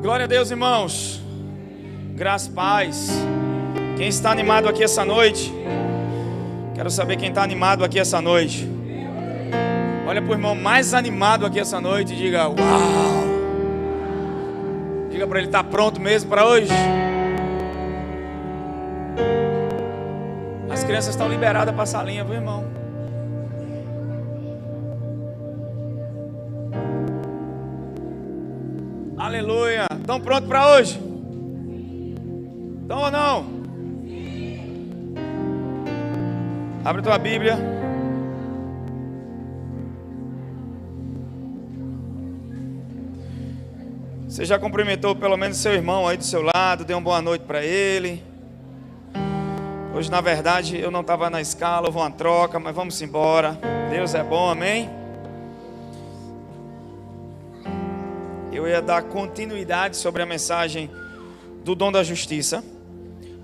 Glória a Deus, irmãos. Graça e paz. Quem está animado aqui essa noite? Quero saber quem está animado aqui essa noite. Olha para o irmão mais animado aqui essa noite e diga: uau! Diga para ele: está pronto mesmo para hoje? As crianças estão liberadas para a salinha, viu, irmão? Aleluia! Estão prontos para hoje? Estão ou não? Abre a tua Bíblia. Você já cumprimentou pelo menos seu irmão aí do seu lado? Deu uma boa noite para ele. Hoje, na verdade, eu não estava na escala, houve uma troca, mas vamos embora. Deus é bom, amém? Eu ia dar continuidade sobre a mensagem do dom da justiça,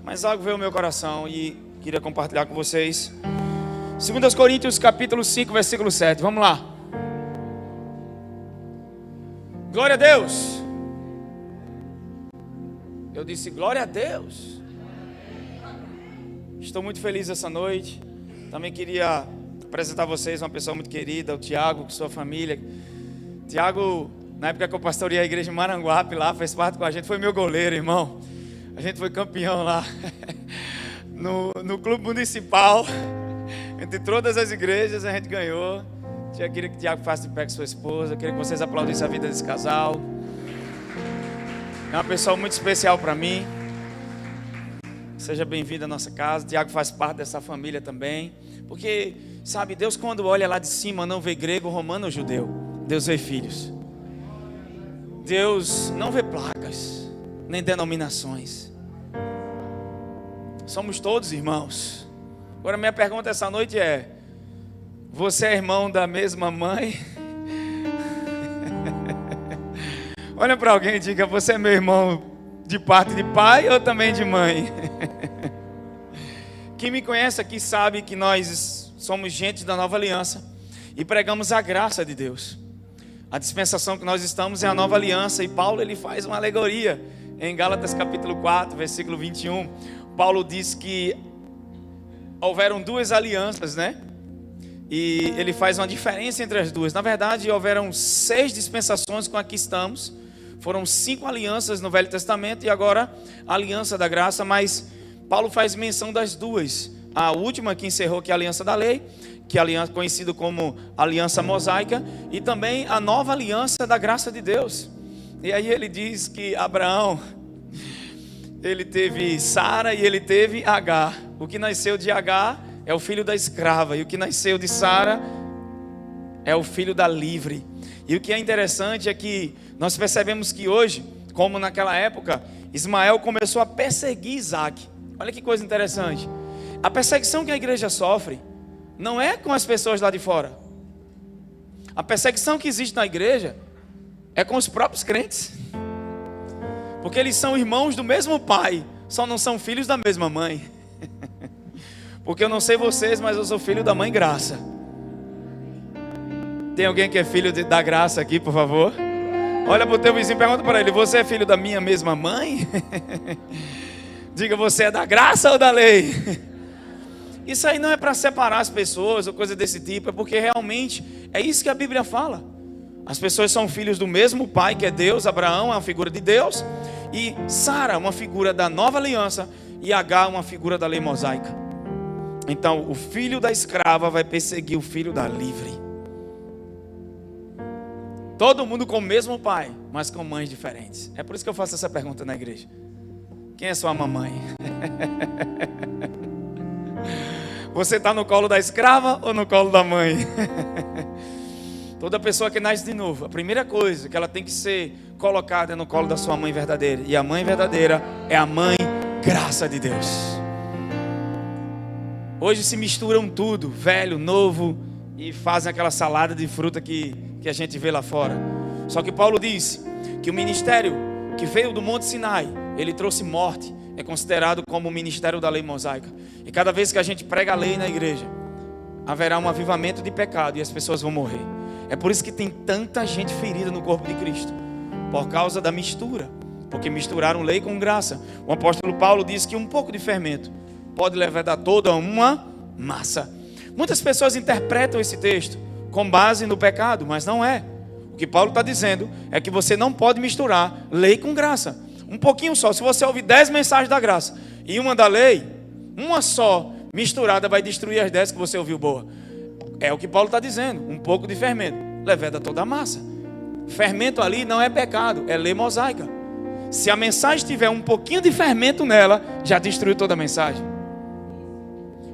mas algo veio ao meu coração e queria compartilhar com vocês. 2 Coríntios capítulo 5, versículo 7. Vamos lá. Glória a Deus. Eu disse glória a Deus. Estou muito feliz essa noite. Também queria apresentar a vocês uma pessoa muito querida, o Tiago, com sua família. Tiago, na época que eu pastoreei a igreja em Maranguape lá, fez parte com a gente, foi meu goleiro, irmão. A gente foi campeão lá no clube municipal. Entre todas as igrejas a gente ganhou. Eu queria que o Tiago faça de pé com sua esposa. Eu queria que vocês aplaudissem a vida desse casal. É uma pessoa muito especial para mim. Seja bem-vindo à nossa casa. O Tiago faz parte dessa família também. Porque, sabe, Deus quando olha lá de cima não vê grego, romano ou judeu. Deus vê filhos. Deus não vê placas, nem denominações. Somos todos irmãos. Agora minha pergunta essa noite é: você é irmão da mesma mãe? Olha para alguém e diga: você é meu irmão de parte de pai ou também de mãe? Quem me conhece aqui sabe que nós somos gente da nova aliança e pregamos a graça de Deus. A dispensação que nós estamos é a nova aliança. E Paulo ele faz uma alegoria em Gálatas capítulo 4, versículo 21. Paulo diz que houveram duas alianças, né? E ele faz uma diferença entre as duas. Na verdade, houveram 6 dispensações com a que estamos. Foram 5 alianças no Velho Testamento e agora a aliança da graça. Mas Paulo faz menção das duas. A última que encerrou, que é a aliança da lei, que é a aliança conhecida como aliança mosaica, e também a nova aliança da graça de Deus. E aí ele diz que Abraão, ele teve Sara e ele teve Agar. O que nasceu de Agar é o filho da escrava, e o que nasceu de Sara é o filho da livre. E o que é interessante é que nós percebemos que hoje, como naquela época, Ismael começou a perseguir Isaac. Olha que coisa interessante. A perseguição que a igreja sofre não é com as pessoas lá de fora. A perseguição que existe na igreja é com os próprios crentes. Porque eles são irmãos do mesmo pai, só não são filhos da mesma mãe. Porque eu não sei vocês, mas eu sou filho da mãe Graça. Tem alguém que é filho da Graça aqui, por favor? Olha para o teu vizinho e pergunta para ele: você é filho da minha mesma mãe? Diga: você é da graça ou da lei? Isso aí não é para separar as pessoas ou coisa desse tipo. É porque realmente é isso que a Bíblia fala. As pessoas são filhos do mesmo pai, que é Deus. Abraão é uma figura de Deus, e Sara uma figura da nova aliança, e Agar uma figura da lei mosaica. Então o filho da escrava vai perseguir o filho da livre. Todo mundo com o mesmo pai, mas com mães diferentes. É por isso que eu faço essa pergunta na igreja: quem é sua mamãe? Você está no colo da escrava ou no colo da mãe? Toda pessoa que nasce de novo, a primeira coisa que ela tem que ser colocada é no colo da sua mãe verdadeira. E a mãe verdadeira é a mãe graça de Deus. Hoje se misturam tudo, velho, novo, e fazem aquela salada de fruta que a gente vê lá fora. Só que Paulo diz que o ministério que veio do Monte Sinai, ele trouxe morte, é considerado como o ministério da lei mosaica. E cada vez que a gente prega a lei na igreja, haverá um avivamento de pecado e as pessoas vão morrer. É por isso que tem tanta gente ferida no corpo de Cristo, por causa da mistura. porque misturaram lei com graça. O apóstolo Paulo diz que um pouco de fermento pode levar a toda uma massa. Muitas pessoas interpretam esse texto com base no pecado, mas não é. O que Paulo está dizendo é que você não pode misturar lei com graça. Um pouquinho só. Se você ouvir 10 mensagens da graça e uma da lei, uma só misturada vai destruir as 10 que você ouviu boa. É o que Paulo está dizendo. Um pouco de fermento leveda toda a massa. Fermento ali não é pecado, é lei mosaica. Se a mensagem tiver um pouquinho de fermento nela, já destruiu toda a mensagem.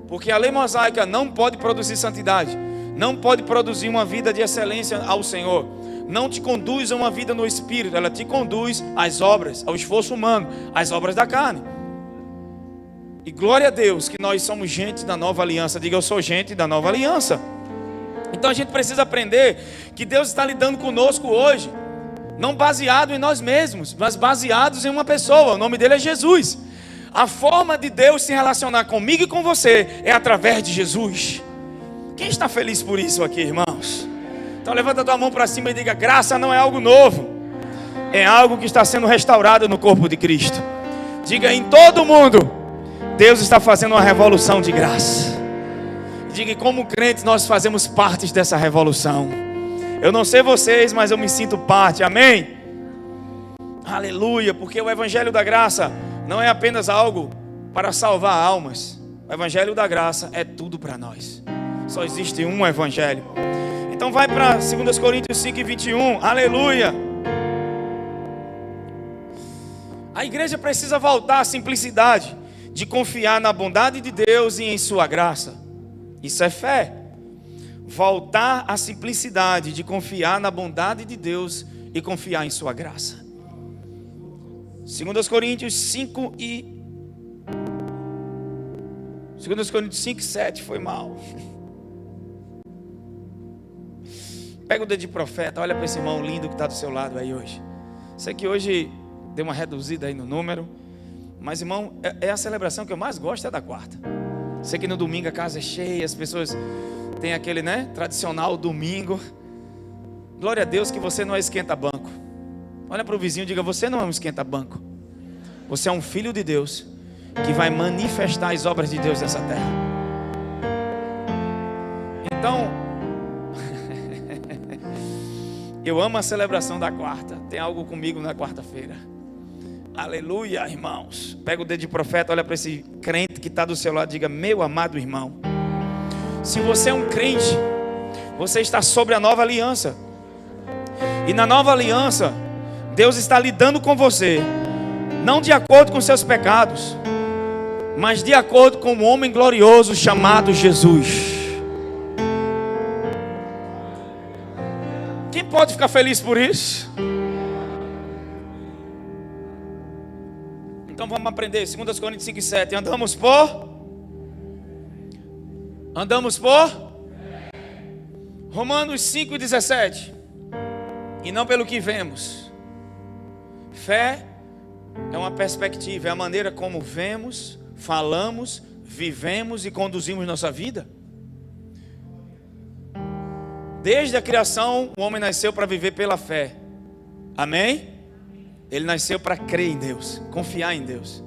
Porque a lei mosaica não pode produzir santidade, não pode produzir uma vida de excelência ao Senhor, não te conduz a uma vida no Espírito, ela te conduz às obras, ao esforço humano, às obras da carne. E glória a Deus que nós somos gente da nova aliança. Diga, eu sou gente da nova aliança. Então a gente precisa aprender que Deus está lidando conosco hoje, não baseado em nós mesmos, mas baseados em uma pessoa. O nome dele é Jesus. A forma de Deus se relacionar comigo e com você é através de Jesus. Quem está feliz por isso aqui, irmãos? Então levanta a tua mão para cima e diga, graça não é algo novo, é algo que está sendo restaurado no corpo de Cristo. Diga, em todo mundo Deus está fazendo uma revolução de graça. Diga, como crentes nós fazemos parte dessa revolução. Eu não sei vocês, mas eu me sinto parte, amém? Aleluia, porque o Evangelho da Graça não é apenas algo para salvar almas. O Evangelho da Graça é tudo para nós. Só existe um Evangelho. Então vai para 2 Coríntios 5:21, aleluia. A igreja precisa voltar à simplicidade de confiar na bondade de Deus e em sua graça. Isso é fé. Voltar à simplicidade de confiar na bondade de Deus e confiar em sua graça. 2 Coríntios 5:7 foi mal. Pega o dedo de profeta, olha para esse irmão lindo que está do seu lado aí hoje. Sei que hoje deu uma reduzida aí no número, mas irmão, é a celebração que eu mais gosto, é da quarta. Sei que no domingo a casa é cheia, as pessoas têm aquele, tradicional domingo. Glória a Deus que você não é esquenta-banco. Olha para o vizinho e diga, você não é um esquenta-banco. Você é um filho de Deus que vai manifestar as obras de Deus nessa terra. Então, eu amo a celebração da quarta. Tem algo comigo na quarta-feira. Aleluia, irmãos. Pega o dedo de profeta, olha para esse crente que está do seu lado e diga, meu amado irmão, se você é um crente, você está sobre a nova aliança. E na nova aliança, Deus está lidando com você, não de acordo com seus pecados, mas de acordo com um homem glorioso chamado Jesus. Quem pode ficar feliz por isso? Então vamos aprender, 2 Coríntios 5:7. Andamos por Romanos 5:17. E não pelo que vemos. Fé é uma perspectiva, é a maneira como vemos, falamos, vivemos e conduzimos nossa vida. Desde a criação, o homem nasceu para viver pela fé. Amém? Ele nasceu para crer em Deus, confiar em Deus.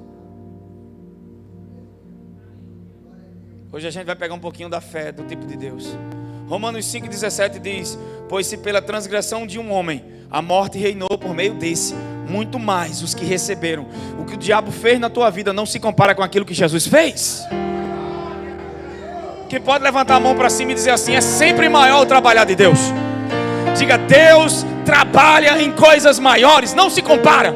Hoje a gente vai pegar um pouquinho da fé, do tipo de Deus. Romanos 5:17 diz, pois se pela transgressão de um homem a morte reinou por meio desse, muito mais os que receberam. O que o diabo fez na tua vida não se compara com aquilo que Jesus fez. Quem pode levantar a mão para cima e dizer assim, é sempre maior o trabalhar de Deus. Diga, Deus trabalha em coisas maiores, não se compara.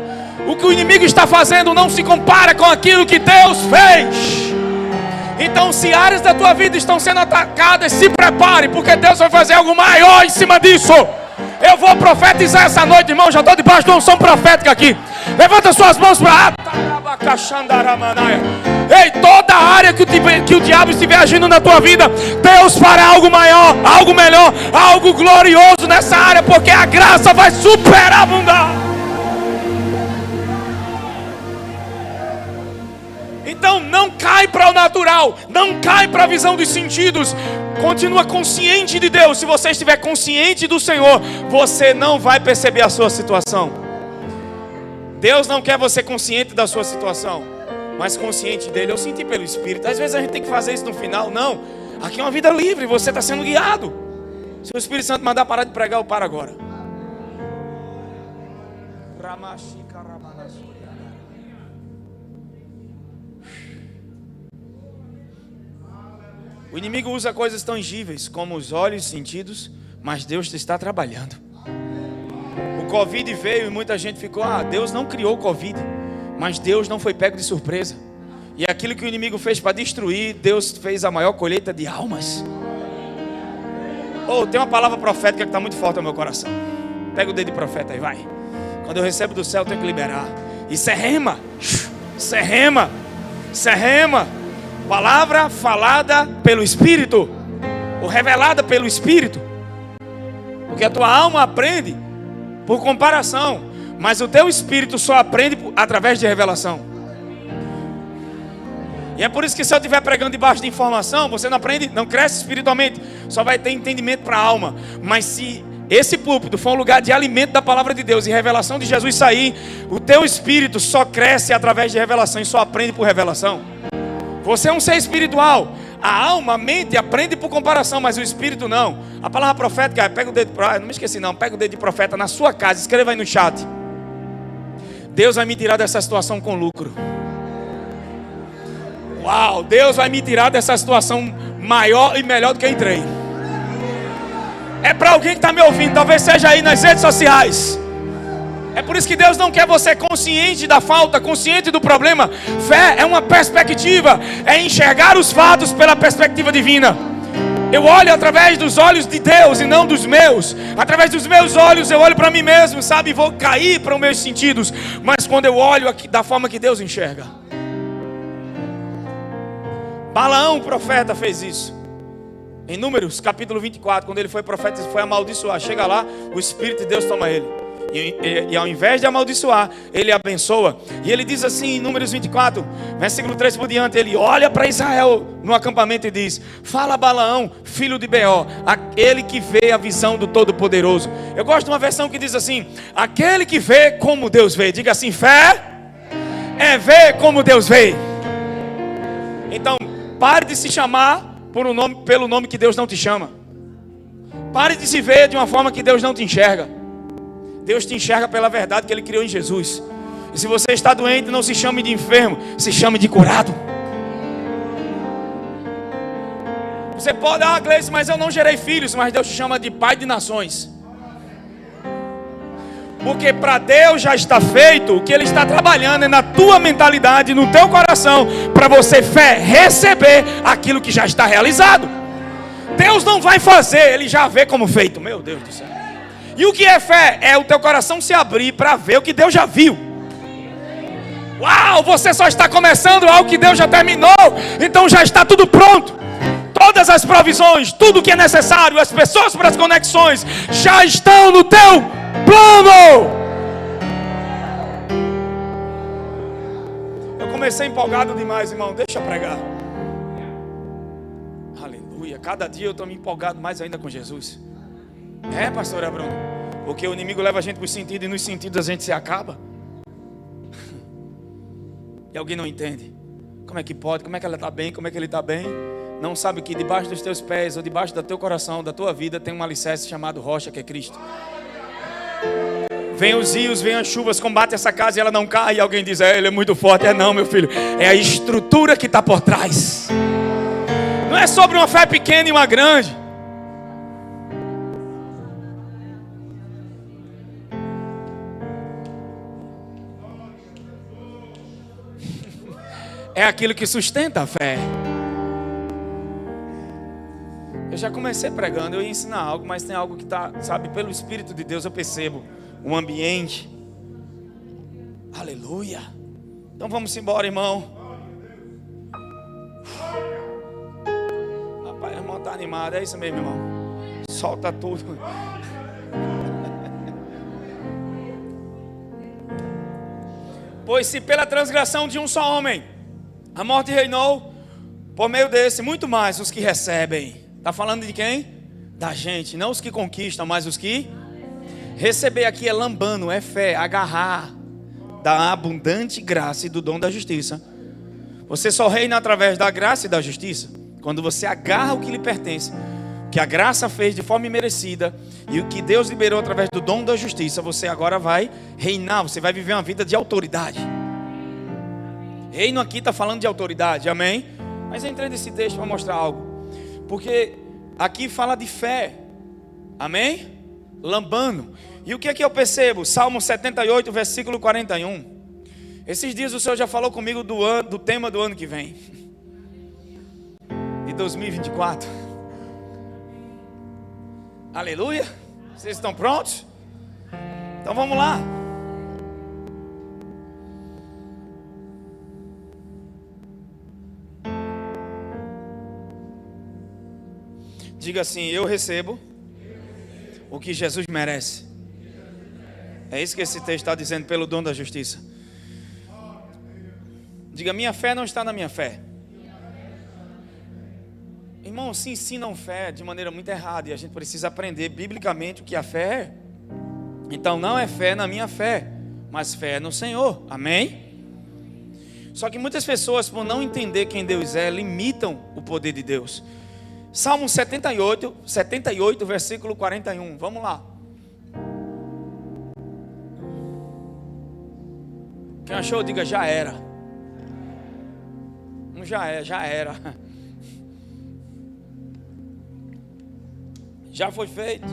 O que o inimigo está fazendo não se compara com aquilo que Deus fez. Então, se áreas da tua vida estão sendo atacadas, se prepare, porque Deus vai fazer algo maior em cima disso. Eu vou profetizar essa noite, irmão. Já estou debaixo de uma unção profética aqui. Levanta suas mãos para ei, toda área que o diabo estiver agindo na tua vida, Deus fará algo maior, algo melhor, algo glorioso nessa área, porque a graça vai superabundar. Então não cai para o natural, não cai para a visão dos sentidos. Continua consciente de Deus. Se você estiver consciente do Senhor, você não vai perceber a sua situação. Deus não quer você consciente da sua situação, mas consciente dele. Eu senti pelo Espírito. Às vezes a gente tem que fazer isso no final. Não, aqui é uma vida livre, você está sendo guiado. Se o Espírito Santo mandar parar de pregar, eu paro agora. O inimigo usa coisas tangíveis como os olhos, sentidos, mas Deus está trabalhando. O Covid veio e muita gente ficou: Deus não criou o Covid, mas Deus não foi pego de surpresa. E aquilo que o inimigo fez para destruir, Deus fez a maior colheita de almas. Tem uma palavra profética que está muito forte no meu coração. Pega o dedo de profeta aí, vai. Quando eu recebo do céu, eu tenho que liberar. Isso é rema. Isso é rema. Isso é rema. Palavra falada pelo Espírito, ou revelada pelo Espírito. Porque a tua alma aprende por comparação, mas o teu espírito só aprende através de revelação. E é por isso que se eu estiver pregando debaixo de informação, você não aprende, não cresce espiritualmente, só vai ter entendimento para a alma. Mas se esse púlpito for um lugar de alimento da palavra de Deus e revelação de Jesus sair, o teu espírito só cresce através de revelação e só aprende por revelação. Você é um ser espiritual. A alma, a mente aprende por comparação, mas o espírito não. A palavra profética, pega o dedo, não me esqueci não, pega o dedo de profeta na sua casa, escreva aí no chat: Deus vai me tirar dessa situação com lucro. Uau, Deus vai me tirar dessa situação maior e melhor do que eu entrei. É para alguém que está me ouvindo, talvez seja aí nas redes sociais. É por isso que Deus não quer você consciente da falta, consciente do problema. Fé é uma perspectiva, é enxergar os fatos pela perspectiva divina. Eu olho através dos olhos de Deus e não dos meus. Através dos meus olhos eu olho para mim mesmo, sabe? Vou cair para os meus sentidos. Mas quando eu olho aqui, da forma que Deus enxerga. Balaão, o profeta, fez isso. Em Números, capítulo 24, quando ele foi profeta, ele foi amaldiçoar. Chega lá, o Espírito de Deus toma ele. E ao invés de amaldiçoar, ele abençoa. E ele diz assim em Números 24, versículo 3 por diante, ele olha para Israel no acampamento e diz: fala Balaão, filho de Beor, aquele que vê a visão do Todo-Poderoso. Eu gosto de uma versão que diz assim: aquele que vê como Deus vê. Diga assim: fé é ver como Deus vê. Então, pare de se chamar pelo nome que Deus não te chama. Pare de se ver de uma forma que Deus não te enxerga. Deus te enxerga pela verdade que Ele criou em Jesus. E se você está doente, não se chame de enfermo, se chame de curado. Você pode: Gleice, mas eu não gerei filhos. Mas Deus te chama de pai de nações. Porque para Deus já está feito. O que Ele está trabalhando é na tua mentalidade, no teu coração, para você, fé, receber aquilo que já está realizado. Deus não vai fazer, Ele já vê como feito. Meu Deus do céu. E o que é fé? É o teu coração se abrir para ver o que Deus já viu. Uau, você só está começando algo que Deus já terminou. Então já está tudo pronto. Todas as provisões, tudo que é necessário, as pessoas para as conexões, já estão no teu plano. Eu comecei empolgado demais, irmão. Deixa eu pregar. Aleluia. Cada dia eu estou me empolgado mais ainda com Jesus. Pastora Bruno, porque o inimigo leva a gente para os sentidos e nos sentidos a gente se acaba. E alguém não entende. Como é que pode? Como é que ela está bem? Como é que ele está bem? Não sabe que debaixo dos teus pés ou debaixo do teu coração, da tua vida, tem um alicerce chamado rocha, que é Cristo. Vem os rios, vem as chuvas, combate essa casa e ela não cai. E alguém diz: ele é muito forte. Não, meu filho, é a estrutura que está por trás. Não é sobre uma fé pequena e uma grande. É aquilo que sustenta a fé. Eu já comecei pregando, eu ia ensinar algo, mas tem algo que está, sabe, pelo Espírito de Deus eu percebo um ambiente. Aleluia. Então vamos embora, irmão. Rapaz, o irmão está animado, é isso mesmo, irmão. Solta tudo. Pois se pela transgressão de um só homem a morte reinou, por meio desse, muito mais os que recebem. Está falando de quem? Da gente, não os que conquistam, mas os que... Receber aqui é lambano, é fé, agarrar, da abundante graça e do dom da justiça. Você só reina através da graça e da justiça quando você agarra o que lhe pertence, o que a graça fez de forma imerecida e o que Deus liberou através do dom da justiça. Você agora vai reinar, você vai viver uma vida de autoridade. Reino aqui está falando de autoridade, amém? Mas eu entrei nesse texto para mostrar algo, porque aqui fala de fé, amém? Lambano. E o que é que eu percebo? Salmo 78, versículo 41. Esses dias o Senhor já falou comigo do tema do ano que vem, de 2024. Aleluia. Vocês estão prontos? Então vamos lá. Diga assim: eu recebo o que Jesus merece. É isso que esse texto está dizendo, pelo dom da justiça. Diga: minha fé não está na minha fé. Irmãos, se ensinam fé de maneira muito errada, e a gente precisa aprender biblicamente o que a fé é. Então não é fé na minha fé, mas fé no Senhor, amém? Só que muitas pessoas, por não entender quem Deus é, limitam o poder de Deus. Salmo 78, versículo 41, vamos lá. Quem achou, diga: já era. Não já é, já era. Já foi feito.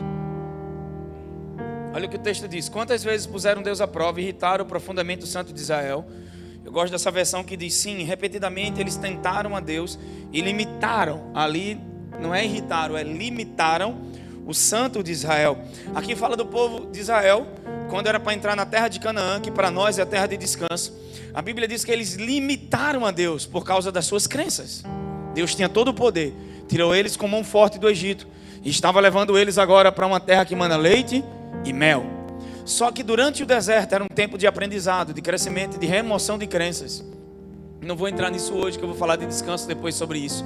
Olha o que o texto diz: quantas vezes puseram Deus à prova e irritaram profundamente o Santo de Israel. Eu gosto dessa versão que diz: sim, repetidamente eles tentaram a Deus e limitaram. Ali não é irritaram, é limitaram o Santo de Israel. Aqui fala do povo de Israel, quando era para entrar na terra de Canaã, que para nós é a terra de descanso. A Bíblia diz que eles limitaram a Deus por causa das suas crenças. Deus tinha todo o poder, tirou eles com mão forte do Egito e estava levando eles agora para uma terra que mana leite e mel. Só que durante o deserto era um tempo de aprendizado, de crescimento, de remoção de crenças. Não vou entrar nisso hoje, que eu vou falar de descanso depois sobre isso.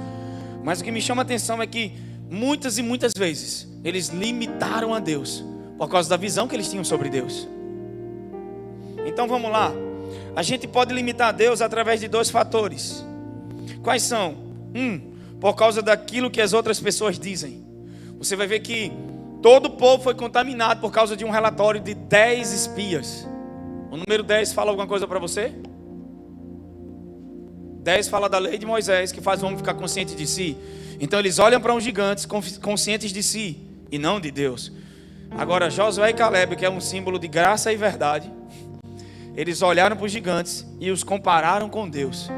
Mas o que me chama a atenção é que muitas e muitas vezes eles limitaram a Deus por causa da visão que eles tinham sobre Deus. Então vamos lá. A gente pode limitar a Deus através de dois fatores. Quais são? Por causa daquilo que as outras pessoas dizem. Você vai ver que todo o povo foi contaminado por causa de um relatório de 10 espias. O número 10 fala alguma coisa para você? 10 fala da lei de Moisés, que faz o homem ficar consciente de si. Então eles olham para uns gigantes conscientes de si e não de Deus. Agora Josué e Caleb, que é um símbolo de graça e verdade, eles olharam para os gigantes e os compararam com Deus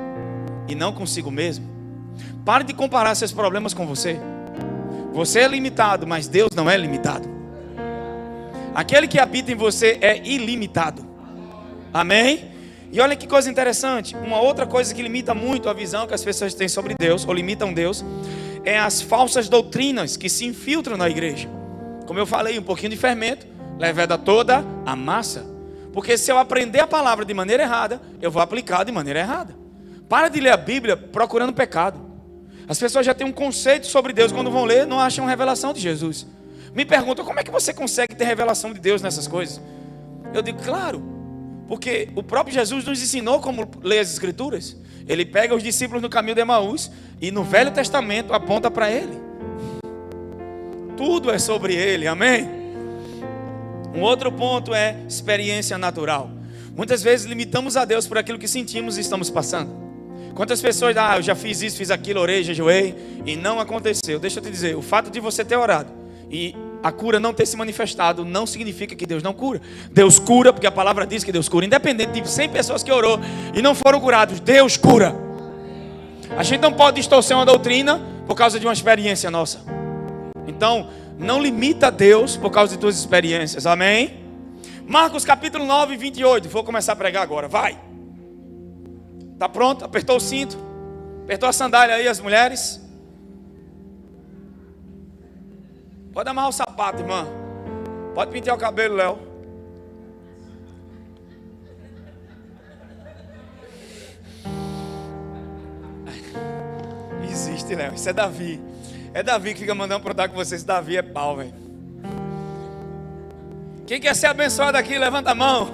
e não consigo mesmo. Pare de comparar seus problemas com você. Você é limitado, mas Deus não é limitado. Aquele que habita em você é ilimitado. Amém? E olha que coisa interessante. Uma outra coisa que limita muito a visão que as pessoas têm sobre Deus, ou limitam Deus, é as falsas doutrinas que se infiltram na igreja. Como eu falei, um pouquinho de fermento leveda toda a massa. Porque se eu aprender a palavra de maneira errada, eu vou aplicar de maneira errada. Para de ler a Bíblia procurando pecado. As pessoas já têm um conceito sobre Deus, quando vão ler, não acham revelação de Jesus. Me perguntam: como é que você consegue ter revelação de Deus nessas coisas? Eu digo: claro, porque o próprio Jesus nos ensinou como ler as Escrituras. Ele pega os discípulos no caminho de Emaús e no Velho Testamento aponta para ele. Tudo é sobre ele, amém? Um outro ponto é experiência natural. Muitas vezes limitamos a Deus por aquilo que sentimos e estamos passando. Quantas pessoas, eu já fiz isso, fiz aquilo, orei, jejuei e não aconteceu. Deixa eu te dizer, o fato de você ter orado e a cura não ter se manifestado não significa que Deus não cura. Deus cura, porque a palavra diz que Deus cura. Independente de 100 pessoas que orou e não foram curados, Deus cura. A gente não pode distorcer uma doutrina por causa de uma experiência nossa. Então, não limita Deus por causa de tuas experiências, amém? Marcos capítulo 9, 28, vou começar a pregar agora, vai. Tá pronto? Apertou o cinto? Apertou a sandália aí, as mulheres? Pode amarrar o sapato, irmã. Pode pentear o cabelo, Léo. Existe, Léo. Isso é Davi. É Davi que fica mandando pra dar com vocês. Davi é pau, velho. Quem quer ser abençoado aqui, levanta a mão.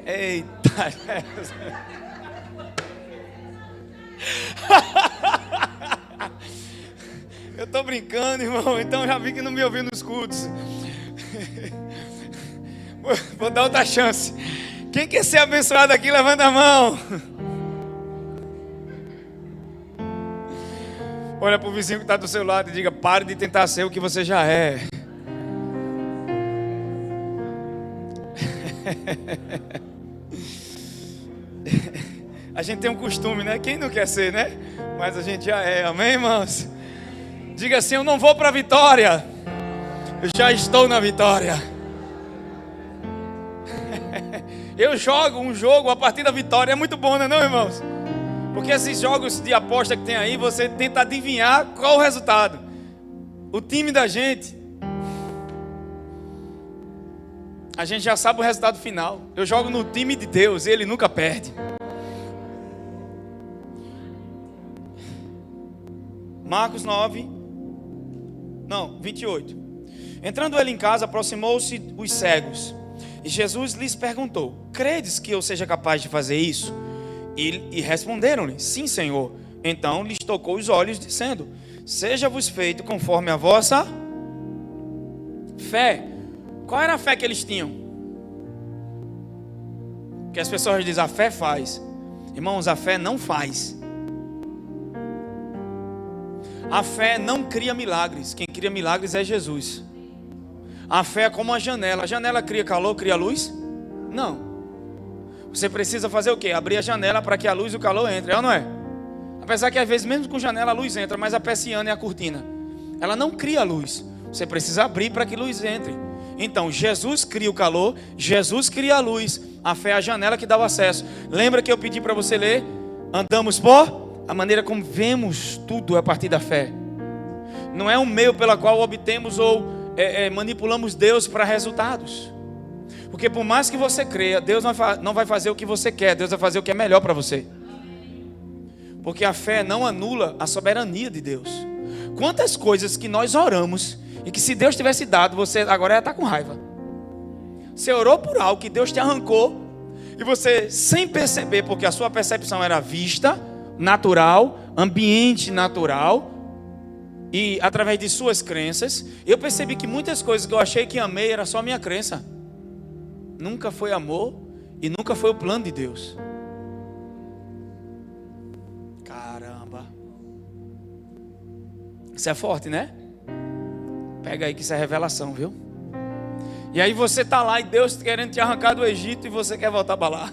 Eita. Eu tô brincando, irmão. Então já vi que não me ouviu nos cultos. Vou dar outra chance. Quem quer ser abençoado aqui, levanta a mão. Olha pro vizinho que está do seu lado e diga: pare de tentar ser o que você já é. A gente tem um costume, né? Quem não quer ser, né? Mas a gente já é, amém, irmãos? Diga assim: eu não vou para a vitória, eu já estou na vitória. Eu jogo um jogo a partir da vitória, é muito bom, não é não, irmãos? Porque esses jogos de aposta que tem aí, você tenta adivinhar qual o resultado. O time da gente, a gente já sabe o resultado final. Eu jogo no time de Deus, ele nunca perde. Marcos 28. Entrando ele em casa, aproximou-se os cegos. E Jesus lhes perguntou: credes que eu seja capaz de fazer isso? E responderam-lhe: sim, Senhor. Então lhes tocou os olhos, dizendo: seja-vos feito conforme a vossa fé. Qual era a fé que eles tinham? Porque as pessoas dizem: a fé faz. Irmãos, a fé não faz. A fé não cria milagres. Quem cria milagres é Jesus. A fé é como uma janela. A janela cria calor, cria luz? Não. Você precisa fazer o quê? Abrir a janela para que a luz e o calor entrem, é ou não é? Apesar que às vezes mesmo com janela a luz entra, mas a persiana e a cortina, ela não cria luz. Você precisa abrir para que a luz entre. Então Jesus cria o calor, Jesus cria a luz. A fé é a janela que dá o acesso. Lembra que eu pedi para você ler? Andamos por a maneira como vemos tudo a partir da fé. Não é um meio pela qual obtemos ou manipulamos Deus para resultados. Porque por mais que você creia, Deus não vai fazer o que você quer, Deus vai fazer o que é melhor para você. Porque a fé não anula a soberania de Deus. Quantas coisas que nós oramos e que se Deus tivesse dado, você agora ia estar com raiva. Você orou por algo que Deus te arrancou e você, sem perceber, porque a sua percepção era vista, natural, ambiente natural, e através de suas crenças, eu percebi que muitas coisas que eu achei que amei era só minha crença. Nunca foi amor e nunca foi o plano de Deus. Caramba. Isso é forte, né? Pega aí que isso é revelação, viu? E aí você está lá e Deus querendo te arrancar do Egito e você quer voltar para lá.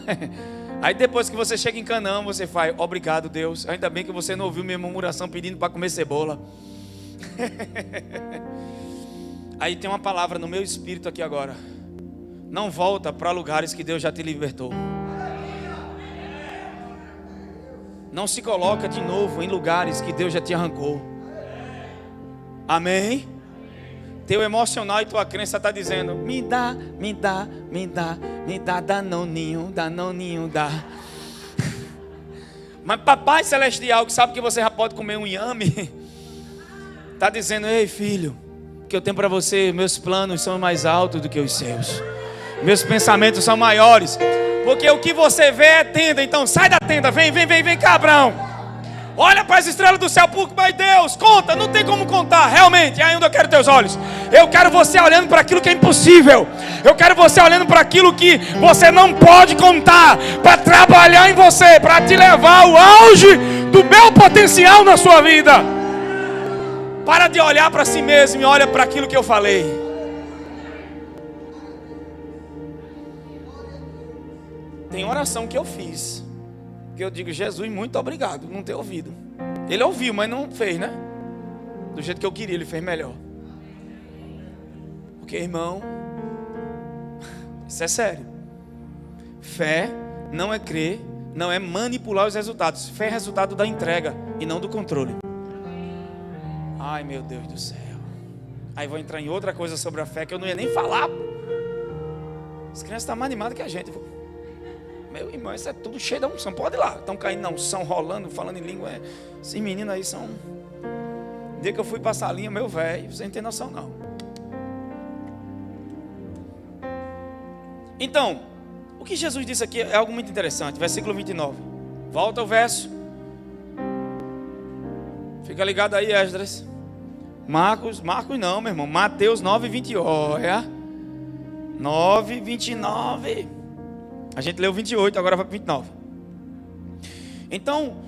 Aí depois que você chega em Canaã, você faz: obrigado, Deus. Ainda bem que você não ouviu minha murmuração pedindo para comer cebola. Aí tem uma palavra no meu espírito aqui agora: não volta para lugares que Deus já te libertou. Não se coloca de novo em lugares que Deus já te arrancou. Amém? Teu emocional e tua crença está dizendo: me dá, danoninho, dá. Mas papai celestial, que sabe que você já pode comer um inhame, está dizendo: ei filho, o que eu tenho para você, meus planos são mais altos do que os seus. Meus pensamentos são maiores. Porque o que você vê é tenda. Então sai da tenda, vem cá, Abraão. Olha para as estrelas do céu, porque, meu Deus, conta, não tem como contar. Realmente, é onde eu quero teus olhos. Eu quero você olhando para aquilo que é impossível. Eu quero você olhando para aquilo que você não pode contar, para trabalhar em você, para te levar ao auge do meu potencial na sua vida. Para de olhar para si mesmo e olha para aquilo que eu falei. Tem oração que eu fiz, que eu digo: Jesus, muito obrigado não ter ouvido. Ele ouviu, mas não fez, né? Do jeito que eu queria, ele fez melhor. Porque, irmão, isso é sério. Fé não é crer, não é manipular os resultados. Fé é resultado da entrega e não do controle. Ai, meu Deus do céu. Aí vou entrar em outra coisa sobre a fé que eu não ia nem falar. As crianças estão mais animadas que a gente. Meu irmão, isso é tudo cheio da unção. Pode ir lá. Estão caindo na unção, rolando, falando em língua. Esses meninos aí são... O dia que eu fui passar a linha, meu velho, você não tem noção não. Então, O que Jesus disse aqui é algo muito interessante. Versículo 29. Volta ao verso. Fica ligado aí, Esdras. Marcos não, meu irmão. Mateus 9, 20. Olha. 9, 29. A gente leu 28, agora vai para 29. Então,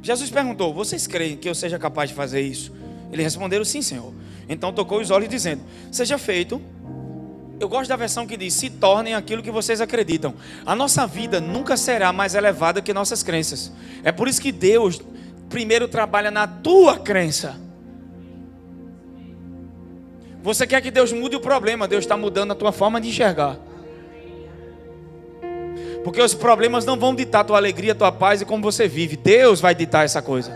Jesus perguntou: vocês creem que eu seja capaz de fazer isso? Eles responderam: sim, Senhor. Então tocou os olhos dizendo: seja feito. Eu gosto da versão que diz: se tornem aquilo que vocês acreditam. A nossa vida nunca será mais elevada que nossas crenças. É por isso que Deus primeiro trabalha na tua crença. Você quer que Deus mude o problema, Deus está mudando a tua forma de enxergar. Porque os problemas não vão ditar a tua alegria, a tua paz e como você vive. Deus vai ditar essa coisa.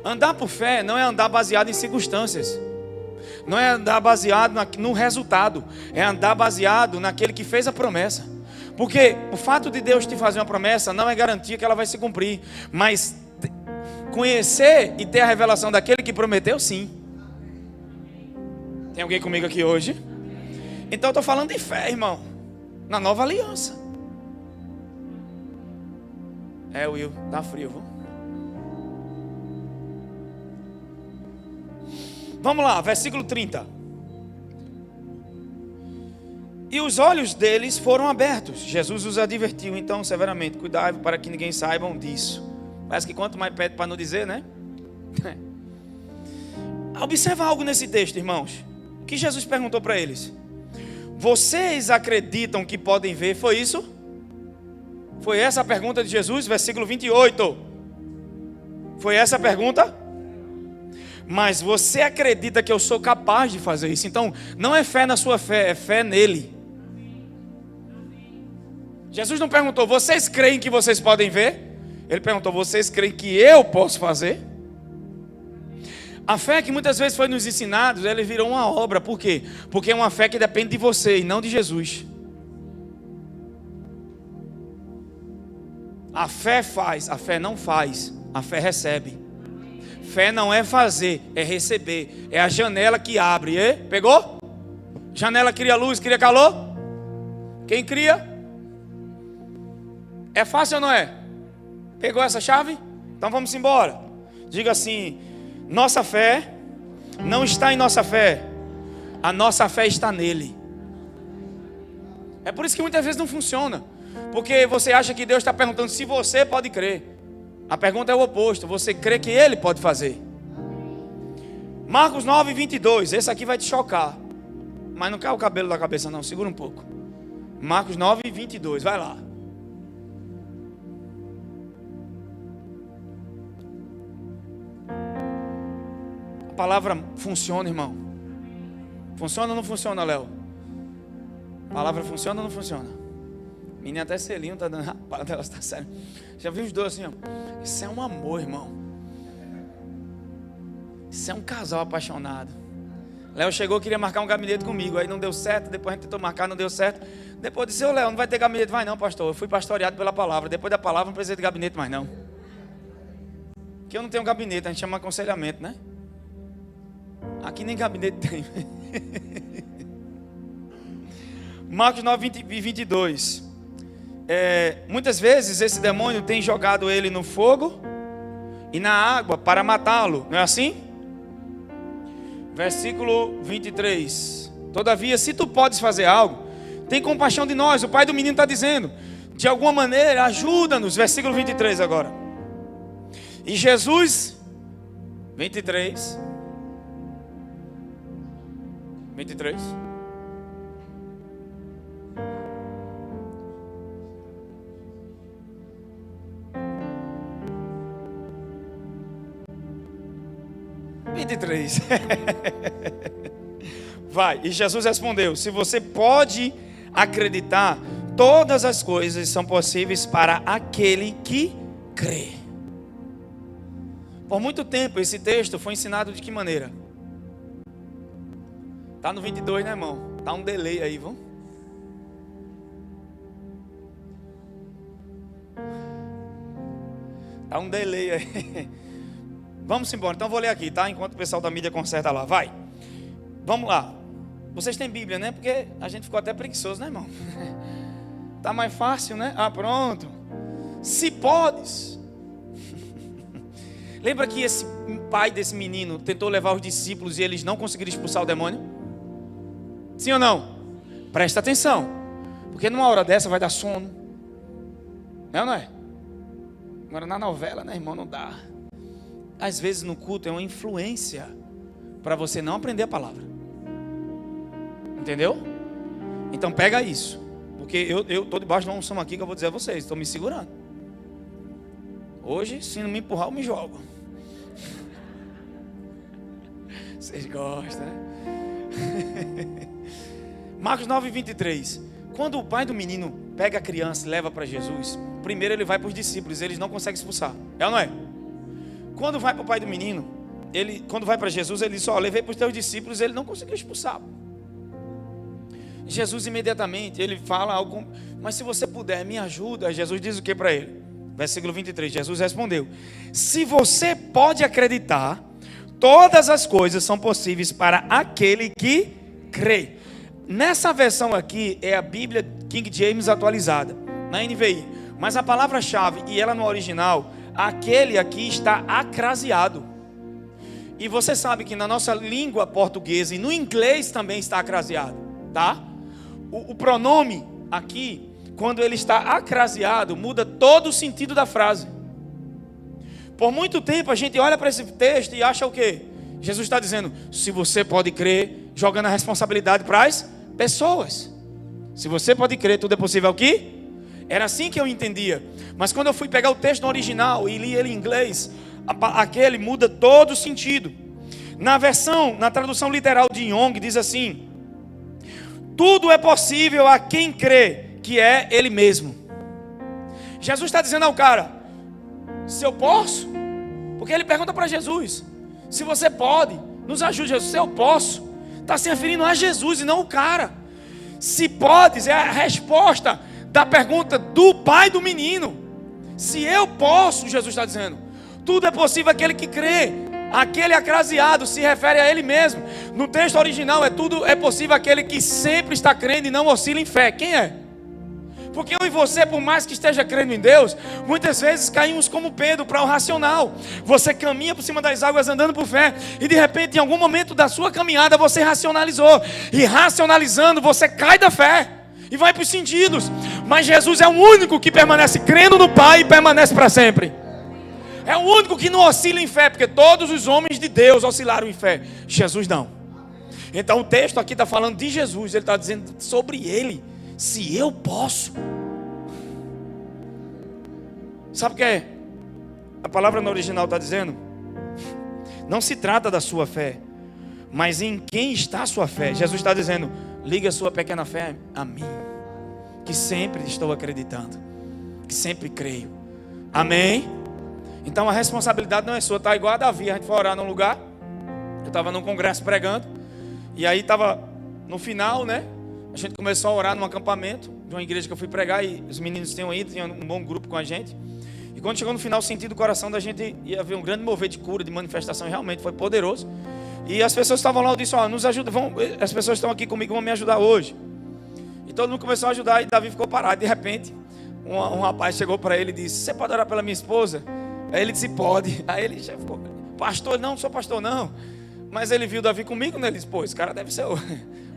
Andar por fé não é andar baseado em circunstâncias. Não é andar baseado no resultado. É andar baseado naquele que fez a promessa. Porque o fato de Deus te fazer uma promessa não é garantia que ela vai se cumprir. Mas conhecer e ter a revelação daquele que prometeu, sim. Tem alguém comigo aqui hoje? Então eu estou falando de fé, irmão. Na nova aliança. Will, tá frio, viu? Vamos lá, versículo 30. E os olhos deles foram abertos. Jesus os advertiu então severamente: cuidai para que ninguém saiba disso. Parece que quanto mais pede para não dizer, né? Observa algo nesse texto, irmãos. O que Jesus perguntou para eles? Vocês acreditam que podem ver? Foi isso? Foi essa a pergunta de Jesus, versículo 28. Foi essa a pergunta? Mas você acredita que eu sou capaz de fazer isso? Então, não é fé na sua fé, é fé nele. Jesus não perguntou: vocês creem que vocês podem ver? Ele perguntou: vocês creem que eu posso fazer? A fé que muitas vezes foi nos ensinado, ela virou uma obra. Por quê? Porque é uma fé que depende de você e não de Jesus. A fé faz, a fé não faz, a fé recebe. Fé não é fazer, é receber. É a janela que abre. Pegou? Janela cria luz, cria calor. Quem cria? É fácil ou não é? Pegou essa chave? Então vamos embora. Diga assim: nossa fé não está em nossa fé, a nossa fé está nele. É por isso que muitas vezes não funciona. Porque você acha que Deus está perguntando se você pode crer. A pergunta é o oposto: você crê que Ele pode fazer? Marcos 9, 22. Esse aqui vai te chocar. Mas não cai o cabelo da cabeça não, segura um pouco. Marcos 9, 22, vai lá. A palavra funciona, irmão. Funciona ou não funciona, Léo? A palavra funciona ou não funciona? Menina até selinho tá dando. A palavra dela está séria. Já viu os dois assim, ó? Isso é um amor, irmão. Isso é um casal apaixonado. Léo chegou, queria marcar um gabinete comigo. Aí não deu certo. Depois a gente tentou marcar, não deu certo. Depois disse: ô Léo, não vai ter gabinete? Vai não, pastor. Eu fui pastoreado pela palavra. Depois da palavra não precisa de gabinete mais não. Aqui eu não tenho gabinete, a gente chama aconselhamento, né? Aqui nem gabinete tem. Marcos 9, 20 e 22. Muitas vezes esse demônio tem jogado ele no fogo e na água para matá-lo, não é assim? Versículo 23. Todavia, se tu podes fazer algo, tem compaixão de nós. O pai do menino está dizendo: de alguma maneira, ajuda-nos. Versículo 23 agora. E Jesus, 23. Vai. E Jesus respondeu: se você pode acreditar, todas as coisas são possíveis para aquele que crê. Por muito tempo esse texto foi ensinado de que maneira? Está no 22, né, irmão? Está um delay aí, vamos? Está um delay aí. Vamos embora, então vou ler aqui, tá? Enquanto o pessoal da mídia conserta lá, vai. Vamos lá. Vocês têm Bíblia, né? Porque a gente ficou até preguiçoso, né, irmão? Tá mais fácil, né? Ah, pronto. Se podes. Lembra que esse pai desse menino tentou levar os discípulos e eles não conseguiram expulsar o demônio? Sim ou não? Presta atenção, porque numa hora dessa vai dar sono. É ou não é? Agora na novela, né, irmão, não dá. Às vezes no culto é uma influência para você não aprender a palavra. Entendeu? Então pega isso. Porque eu estou debaixo de uma unção aqui que eu vou dizer a vocês. Estou me segurando. Hoje, se não me empurrar, eu me jogo. Vocês gostam, né? Marcos 9:23. Quando o pai do menino pega a criança e leva para Jesus, primeiro ele vai para os discípulos, eles não conseguem expulsar. É ou não é? Quando vai para o pai do menino, quando vai para Jesus, ele diz: ó, levei para os teus discípulos, ele não conseguiu expulsar. Jesus imediatamente, ele fala algo, mas se você puder, me ajuda. Jesus diz o que para ele? Versículo 23, Jesus respondeu: se você pode acreditar, todas as coisas são possíveis para aquele que crê. Nessa versão aqui é a Bíblia King James atualizada, na NVI. Mas a palavra-chave, e ela no original, aquele aqui está acraseado. E você sabe que na nossa língua portuguesa e no inglês também está acraseado, tá? O pronome aqui, quando ele está acraseado, muda todo o sentido da frase. Por muito tempo a gente olha para esse texto e acha o quê? Jesus está dizendo: se você pode crer, jogando a responsabilidade para as pessoas. Se você pode crer, tudo é possível aqui. Era assim que eu entendia. Mas quando eu fui pegar o texto no original e li ele em inglês, aquele muda todo o sentido. Na tradução literal de Young, diz assim: tudo é possível a quem crê que é Ele mesmo. Jesus está dizendo ao cara: se eu posso, porque ele pergunta para Jesus: se você pode, nos ajude. Jesus: se eu posso, está se referindo a Jesus e não o cara. Se podes é a resposta da pergunta do pai do menino. Se eu posso, Jesus está dizendo, tudo é possível aquele que crê. Aquele acraseado se refere a ele mesmo. No texto original tudo é possível aquele que sempre está crendo e não oscila em fé. Quem é? Porque eu e você, por mais que esteja crendo em Deus, muitas vezes caímos como Pedro para o racional. Você caminha por cima das águas andando por fé, e de repente em algum momento da sua caminhada você racionalizou, e racionalizando você cai da fé e vai para os sentidos. Mas Jesus é o único que permanece crendo no Pai e permanece para sempre. É o único que não oscila em fé, porque todos os homens de Deus oscilaram em fé, Jesus não. Então o texto aqui está falando de Jesus, ele está dizendo sobre ele: se eu posso. Sabe o que é? A palavra no original está dizendo: não se trata da sua fé, mas em quem está a sua fé. Jesus está dizendo: liga a sua pequena fé a mim, que sempre estou acreditando, que sempre creio. Amém? Então a responsabilidade não é sua. Está igual a Davi. A gente foi orar num lugar, eu estava num congresso pregando, e aí estava no final, né? A gente começou a orar num acampamento de uma igreja que eu fui pregar, e os meninos tinham ido, tinha um bom grupo com a gente. E quando chegou no final, senti do coração da gente ia haver um grande mover de cura, de manifestação, e realmente foi poderoso. E as pessoas estavam lá, eu disse: ó, nos ajuda, as pessoas estão aqui comigo, vão me ajudar hoje. E todo mundo começou a ajudar, e Davi ficou parado. De repente, um rapaz chegou para ele e disse: você pode orar pela minha esposa? Aí ele disse: pode. Aí ele já ficou: pastor? Não sou pastor não. Mas ele viu Davi comigo, né? Ele disse: pô, esse cara deve ser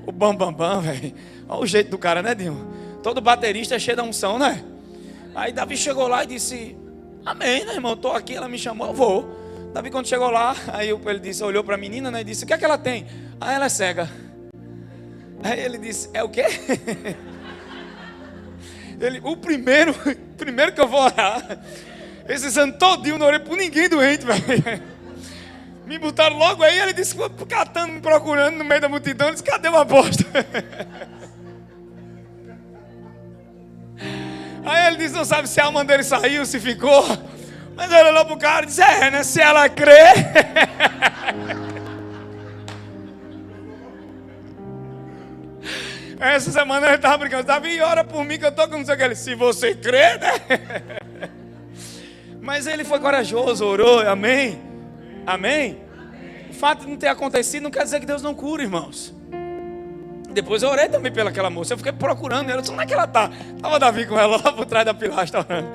o bambambam, velho. Olha o jeito do cara, né, Dinho? Todo baterista é cheio da unção, né? Aí Davi chegou lá e disse: amém, né, irmão? Estou aqui, ela me chamou, eu vou. Davi, quando chegou lá, aí ele disse, olhou para a menina, né, e disse: o que é que ela tem? Ah, ela é cega. Aí ele disse: é o quê? O primeiro que eu vou orar. Esses anos todinho não orei por ninguém doente, velho. Me botaram logo aí, ele disse, catando, me procurando no meio da multidão. Ele disse: cadê o apóstolo? Aí ele disse: não sabe se a alma dele saiu, se ficou. Mas ele olhou pro cara e disse: é, né? Se ela crê. Essa semana ele estava brincando: Davi, ora por mim que eu estou com não sei o que. Ele: se você crê, né? Mas ele foi corajoso, orou, amém? Amém? O fato de não ter acontecido não quer dizer que Deus não cura, irmãos. Depois eu orei também pelaquela moça. Eu fiquei procurando ela. Eu disse, onde é que ela está? Estava Davi com ela lá por trás da pilastra orando.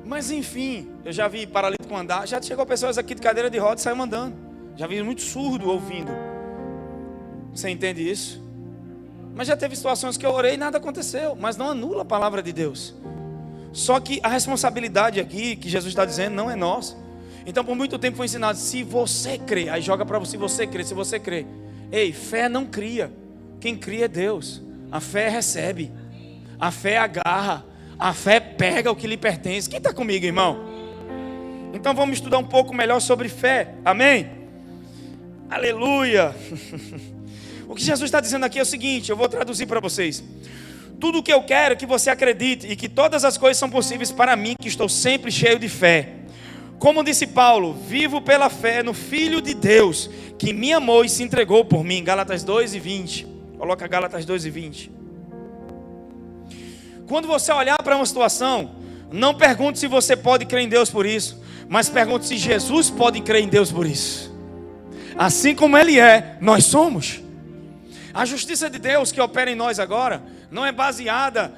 Mas enfim, eu já vi paralítico andar. Já chegou pessoas aqui de cadeira de roda e saiu andando. Já vi muito surdo ouvindo. Você entende isso? Mas já teve situações que eu orei e nada aconteceu. Mas não anula a palavra de Deus. Só que a responsabilidade aqui, que Jesus está dizendo, não é nossa. Então por muito tempo foi ensinado, se você crê, aí joga para você, se você crê, se você crê. Ei, fé não cria. Quem cria é Deus. A fé recebe. A fé agarra. A fé pega o que lhe pertence. Quem está comigo, irmão? Então vamos estudar um pouco melhor sobre fé. Amém? Aleluia. O que Jesus está dizendo aqui é o seguinte, eu vou traduzir para vocês. Tudo o que eu quero é que você acredite e que todas as coisas são possíveis para mim, que estou sempre cheio de fé. Como disse Paulo, vivo pela fé no Filho de Deus, que me amou e se entregou por mim. Gálatas 2:20. Coloca Gálatas 2:20. Quando você olhar para uma situação, não pergunte se você pode crer em Deus por isso, mas pergunte se Jesus pode crer em Deus por isso. Assim como Ele é, nós somos. A justiça de Deus que opera em nós agora, não é baseada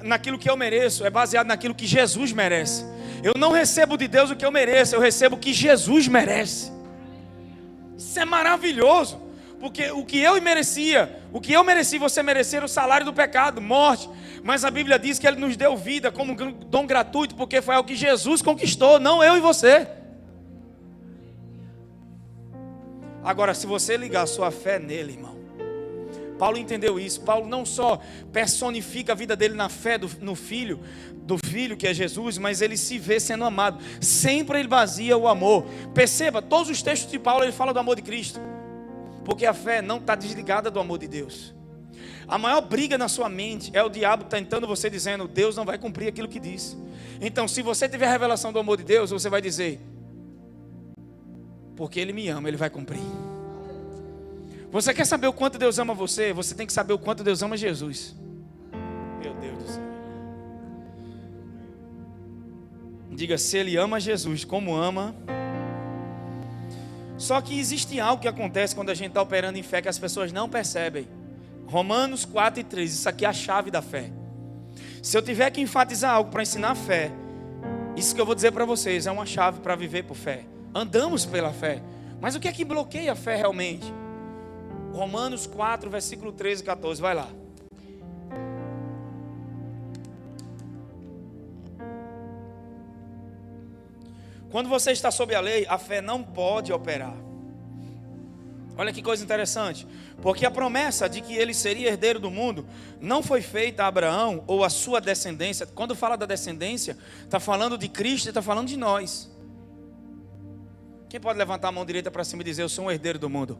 naquilo que eu mereço, é baseada naquilo que Jesus merece. Eu não recebo de Deus o que eu mereço, eu recebo o que Jesus merece. Isso é maravilhoso, porque o que eu mereci, você merecer o salário do pecado, morte. Mas a Bíblia diz que Ele nos deu vida como dom gratuito, porque foi algo que Jesus conquistou, não eu e você. Agora, se você ligar a sua fé nele, irmão, Paulo entendeu isso. Paulo não só personifica a vida dele na fé do filho que é Jesus, mas ele se vê sendo amado. Sempre ele baseia o amor. Perceba, todos os textos de Paulo ele fala do amor de Cristo, porque a fé não está desligada do amor de Deus. A maior briga na sua mente é o diabo tentando você, dizendo, Deus não vai cumprir aquilo que diz. Então se você tiver a revelação do amor de Deus, você vai dizer, porque Ele me ama, Ele vai cumprir. Você quer saber o quanto Deus ama você? Você tem que saber o quanto Deus ama Jesus. Meu Deus do céu. Diga, se Ele ama Jesus, como ama. Só que existe algo que acontece quando a gente está operando em fé que as pessoas não percebem. Romanos 4:3, isso aqui é a chave da fé. Se eu tiver que enfatizar algo para ensinar a fé, isso que eu vou dizer para vocês é uma chave para viver por fé. Andamos pela fé. Mas o que é que bloqueia a fé realmente? Romanos 4, versículo 13 e 14, vai lá. Quando você está sob a lei, a fé não pode operar. Olha que coisa interessante. Porque a promessa de que ele seria herdeiro do mundo não foi feita a Abraão ou a sua descendência. Quando fala da descendência, está falando de Cristo e está falando de nós. Quem pode levantar a mão direita para cima e dizer, eu sou um herdeiro do mundo?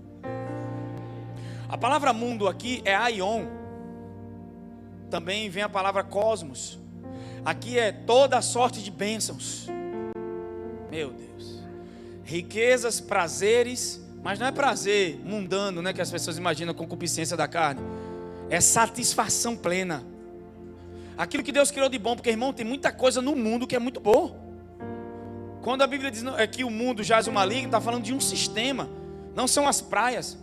A palavra mundo aqui é aion. Também vem a palavra cosmos. Aqui é toda a sorte de bênçãos. Meu Deus. Riquezas, prazeres, mas não é prazer mundano, né, que as pessoas imaginam, concupiscência da carne. É satisfação plena. Aquilo que Deus criou de bom, porque, irmão, tem muita coisa no mundo que é muito bom. Quando a Bíblia diz que o mundo jaz o maligno, está falando de um sistema, não são as praias.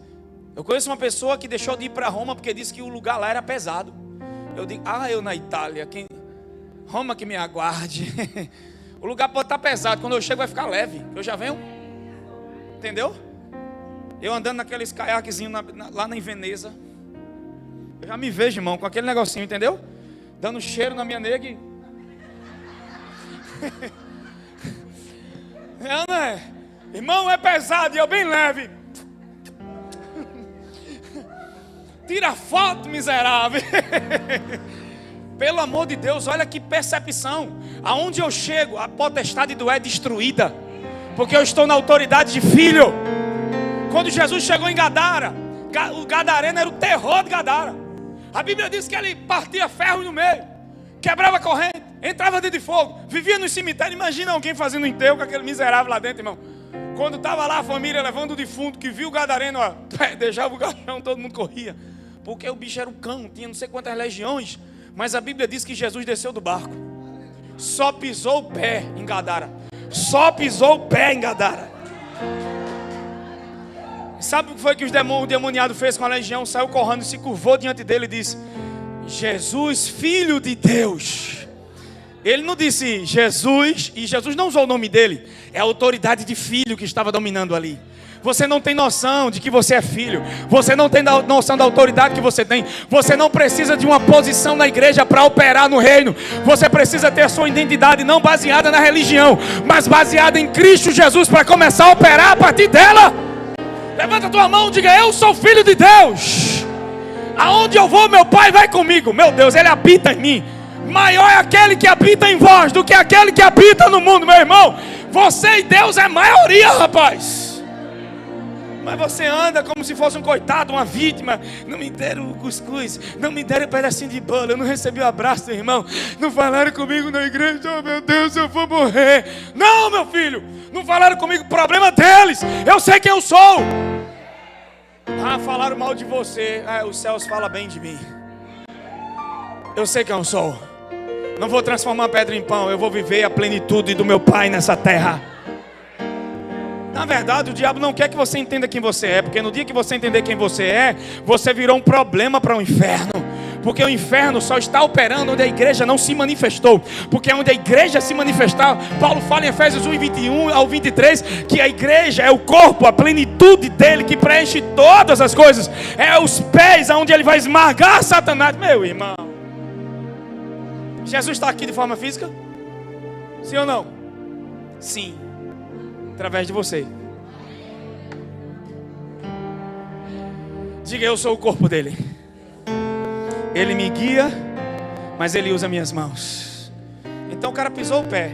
Eu conheço uma pessoa que deixou de ir para Roma porque disse que o lugar lá era pesado. Eu digo, eu na Itália, Roma que me aguarde. O lugar pode estar pesado, quando eu chego vai ficar leve. Eu já venho, entendeu? Eu andando naqueles caiaquezinhos lá em Veneza. Eu já me vejo, irmão, com aquele negocinho, entendeu? Dando cheiro na minha nega. Irmão, é pesado e eu bem leve. Tira foto, miserável. Pelo amor de Deus, olha que percepção. Aonde eu chego, a potestade do é destruída, porque eu estou na autoridade de filho. Quando Jesus chegou em Gadara, o gadareno era o terror de Gadara. A Bíblia diz que ele partia ferro no meio, quebrava corrente, entrava dentro de fogo, vivia no cemitério. Imagina alguém fazendo um enterro com aquele miserável lá dentro, irmão. Quando estava lá a família levando o defunto, que viu o gadareno, deixava o caixão, todo mundo corria. Porque o bicho era um cão, tinha não sei quantas legiões. Mas a Bíblia diz que Jesus desceu do barco. Só pisou o pé em Gadara. Só pisou o pé em Gadara. Sabe o que foi que o demoniado fez com a legião? Saiu correndo, se curvou diante dele e disse: Jesus, filho de Deus. Ele não disse Jesus, e Jesus não usou o nome dele. É a autoridade de filho que estava dominando ali. Você não tem noção de que você é filho. Você não tem noção da autoridade que você tem. Você não precisa de uma posição na igreja para operar no reino. Você precisa ter a sua identidade não baseada na religião, mas baseada em Cristo Jesus, para começar a operar a partir dela. Levanta a tua mão e diga: eu sou filho de Deus. Aonde eu vou, meu Pai vai comigo. Meu Deus, Ele habita em mim. Maior é aquele que habita em vós do que aquele que habita no mundo, meu irmão. Você e Deus é maioria, rapaz. Mas você anda como se fosse um coitado, uma vítima. Não me deram o cuscuz, não me deram um pedacinho de bolo, eu não recebi o abraço do irmão, não falaram comigo na igreja. Oh meu Deus, eu vou morrer. Não, meu filho, não falaram comigo, problema deles. Eu sei quem eu sou. Ah, falaram mal de você. Ah, os céus falam bem de mim. Eu sei quem eu sou. Não vou transformar pedra em pão, eu vou viver a plenitude do meu Pai nessa terra. Na verdade, o diabo não quer que você entenda quem você é, porque no dia que você entender quem você é, você virou um problema para o inferno. Porque o inferno só está operando onde a igreja não se manifestou. Porque onde a igreja se manifestar, Paulo fala em Efésios 1, 21 ao 23, que a igreja é o corpo, a plenitude dele, que preenche todas as coisas. É os pés onde ele vai esmagar Satanás. Meu irmão, Jesus está aqui de forma física? Sim ou não? Sim. Através de você. Diga: eu sou o corpo dele. Ele me guia, mas ele usa minhas mãos. Então o cara pisou o pé,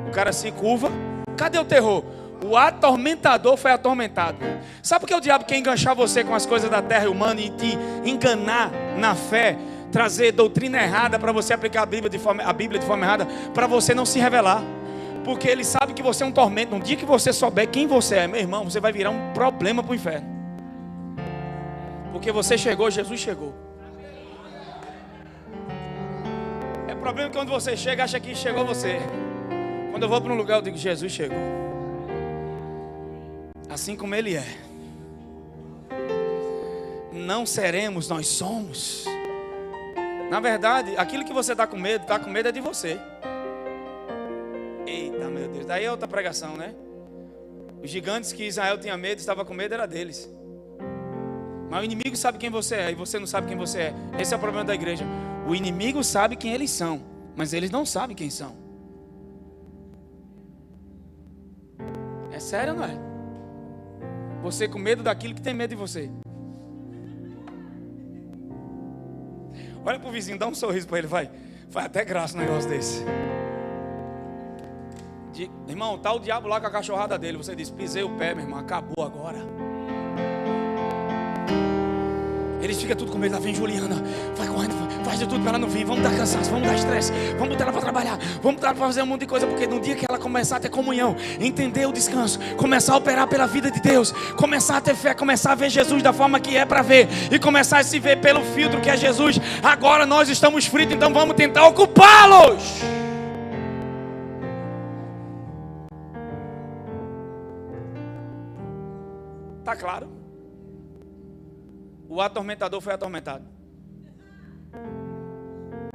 o cara se curva. Cadê o terror? O atormentador foi atormentado. Sabe por que o diabo quer enganchar você com as coisas da terra humana e te enganar na fé, trazer doutrina errada para você aplicar a Bíblia de forma errada, para você não se revelar? Porque ele sabe que você é um tormento. No dia que você souber quem você é, meu irmão, você vai virar um problema para o inferno. Porque você chegou, Jesus chegou. É problema que quando você chega, acha que chegou você. Quando eu vou para um lugar, eu digo: Jesus chegou. Assim como Ele é. Não seremos, nós somos. Na verdade, aquilo que você está com medo é de você. Eita, meu Deus, daí é outra pregação, né? Os gigantes que Israel tinha medo, estava com medo, era deles. Mas o inimigo sabe quem você é e você não sabe quem você é. Esse é o problema da igreja. O inimigo sabe quem eles são, mas eles não sabem quem são. É sério, não é? Você com medo daquilo que tem medo de você. Olha pro vizinho, dá um sorriso para ele, vai. Faz até graça um negócio desse. Irmão, tá o diabo lá com a cachorrada dele. Você diz: pisei o pé, meu irmão, acabou agora. Eles ficam tudo com medo. Lá vem Juliana, vai correndo, faz de tudo para ela não vir. Vamos dar cansaço, vamos dar estresse, vamos botar ela para trabalhar, vamos botar ela para fazer um monte de coisa. Porque no dia que ela começar a ter comunhão, entender o descanso, começar a operar pela vida de Deus, começar a ter fé, começar a ver Jesus da forma que é para ver, e começar a se ver pelo filtro que é Jesus. Agora nós estamos fritos, então vamos tentar ocupá-los. Está claro? O atormentador foi atormentado.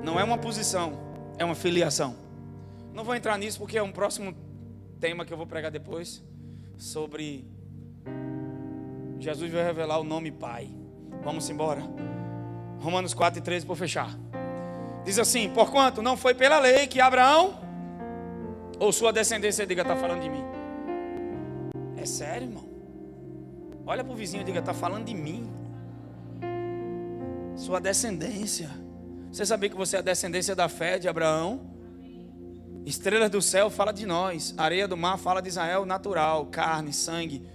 Não é uma posição, é uma filiação. Não vou entrar nisso porque é um próximo tema que eu vou pregar depois. Sobre Jesus vai revelar o nome Pai. Vamos embora. Romanos 4:13 por fechar. Diz assim: porquanto não foi pela lei que Abraão ou sua descendência, diga, está falando de mim. É sério, irmão? Olha para o vizinho e diga: está falando de mim. Sua descendência. Você sabia que você é a descendência da fé de Abraão? Estrelas do céu fala de nós. Areia do mar fala de Israel natural, carne, sangue.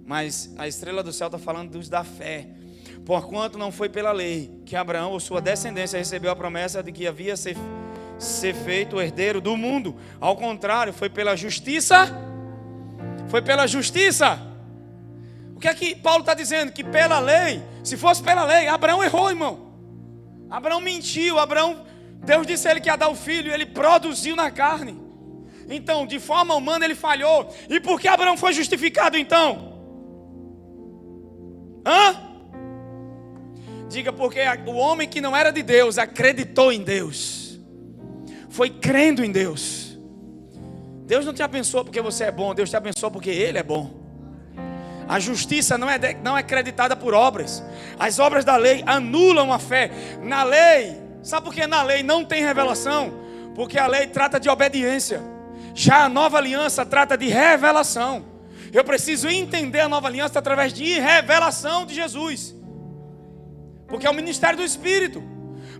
Mas a estrela do céu está falando dos da fé. Porquanto não foi pela lei que Abraão ou sua descendência recebeu a promessa de que havia ser feito o herdeiro do mundo. Ao contrário, foi pela justiça. Foi pela justiça. O que é que Paulo está dizendo? Que pela lei, se fosse pela lei, Abraão errou, irmão. Abraão mentiu. Deus disse a ele que ia dar o filho, e ele produziu na carne. Então, de forma humana ele falhou. E por que Abraão foi justificado então? Hã? Diga, porque o homem que não era de Deus acreditou em Deus, foi crendo em Deus. Deus não te abençoou porque você é bom, Deus te abençoou porque Ele é bom. A justiça não é acreditada por obras. As obras da lei anulam a fé. Na lei, sabe por que na lei não tem revelação? Porque a lei trata de obediência. Já a nova aliança trata de revelação. Eu preciso entender a nova aliança através de revelação de Jesus, porque é o ministério do Espírito.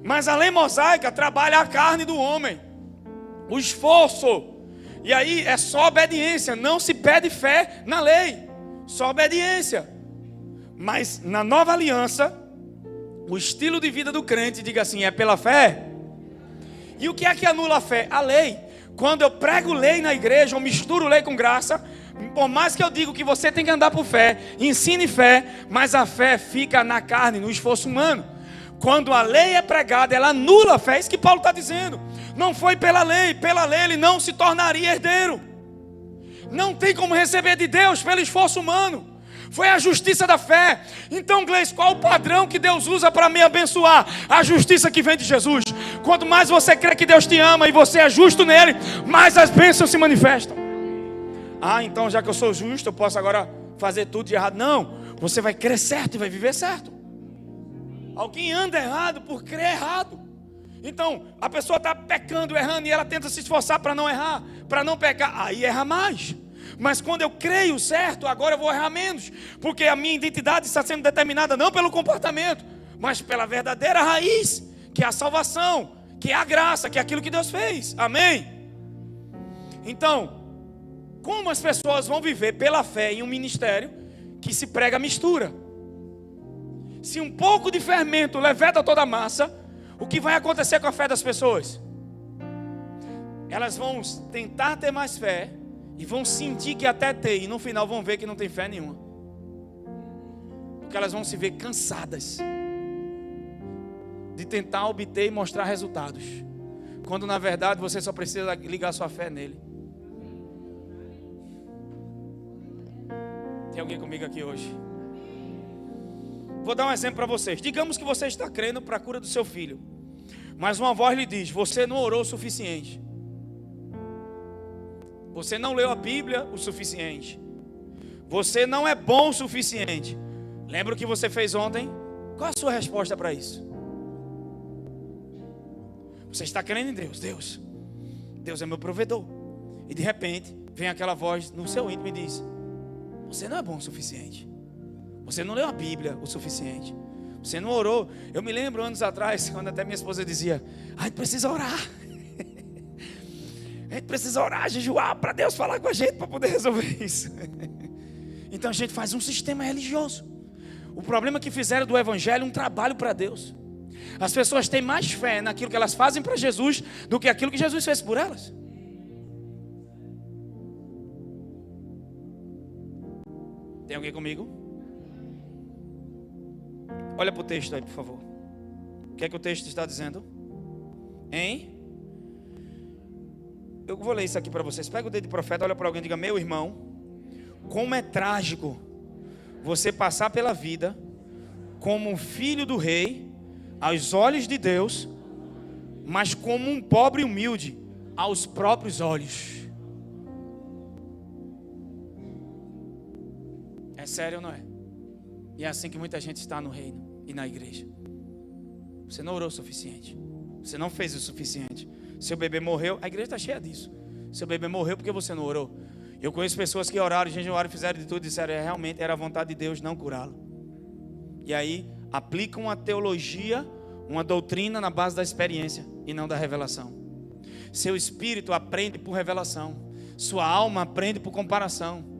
Mas a lei mosaica trabalha a carne do homem, o esforço. E aí é só obediência. Não se pede fé na lei, só obediência. Mas na nova aliança, o estilo de vida do crente, diga assim, é pela fé. E o que é que anula a fé? A lei. Quando eu prego lei na igreja, ou misturo lei com graça, por mais que eu digo que você tem que andar por fé, ensine fé, mas a fé fica na carne, no esforço humano. Quando a lei é pregada, ela anula a fé. É isso que Paulo está dizendo. Não foi pela lei ele não se tornaria herdeiro. Não tem como receber de Deus pelo esforço humano. Foi a justiça da fé. Então, Gleice, qual o padrão que Deus usa para me abençoar? A justiça que vem de Jesus. Quanto mais você crê que Deus te ama e você é justo nele, mais as bênçãos se manifestam. Ah, então já que eu sou justo, eu posso agora fazer tudo de errado. Não, você vai crer certo e vai viver certo. Alguém anda errado por crer errado. Então, a pessoa está pecando, errando, e ela tenta se esforçar para não errar, para não pecar. Aí erra mais. Mas quando eu creio certo, agora eu vou errar menos, porque a minha identidade está sendo determinada não pelo comportamento, mas pela verdadeira raiz, que é a salvação, que é a graça, que é aquilo que Deus fez. Amém? Então, como as pessoas vão viver pela fé em um ministério que se prega mistura? Se um pouco de fermento leveda toda a massa, o que vai acontecer com a fé das pessoas? Elas vão tentar ter mais fé e vão sentir que até tem, e no final vão ver que não tem fé nenhuma, porque elas vão se ver cansadas de tentar obter e mostrar resultados, quando na verdade você só precisa ligar sua fé nele. Tem alguém comigo aqui hoje? Vou dar um exemplo para vocês. Digamos que você está crendo para a cura do seu filho, mas uma voz lhe diz: você não orou o suficiente, você não leu a Bíblia o suficiente, você não é bom o suficiente. Lembra o que você fez ontem? Qual a sua resposta para isso? Você está crendo em Deus. Deus é meu provedor. E de repente vem aquela voz no seu íntimo e diz: você não é bom o suficiente, você não leu a Bíblia o suficiente, você não orou. Eu me lembro anos atrás, quando até minha esposa dizia: a gente precisa orar, a gente precisa orar, jejuar para Deus falar com a gente para poder resolver isso. Então a gente faz um sistema religioso. O problema é que fizeram do evangelho um trabalho para Deus. As pessoas têm mais fé naquilo que elas fazem para Jesus do que aquilo que Jesus fez por elas. Tem alguém comigo? Olha para o texto aí, por favor. O que é que o texto está dizendo? Hein? Eu vou ler isso aqui para vocês. Pega o dedo de profeta, olha para alguém e diga: meu irmão, como é trágico você passar pela vida como um filho do rei aos olhos de Deus, mas como um pobre humilde aos próprios olhos. É sério ou não é? E é assim que muita gente está no reino e na igreja. Você não orou o suficiente, você não fez o suficiente. Seu bebê morreu, a igreja está cheia disso. Seu bebê morreu porque você não orou. Eu conheço pessoas que oraram, jejuaram, fizeram de tudo e disseram: realmente era a vontade de Deus não curá-lo. E aí aplicam uma teologia, uma doutrina na base da experiência e não da revelação. Seu espírito aprende por revelação, sua alma aprende por comparação.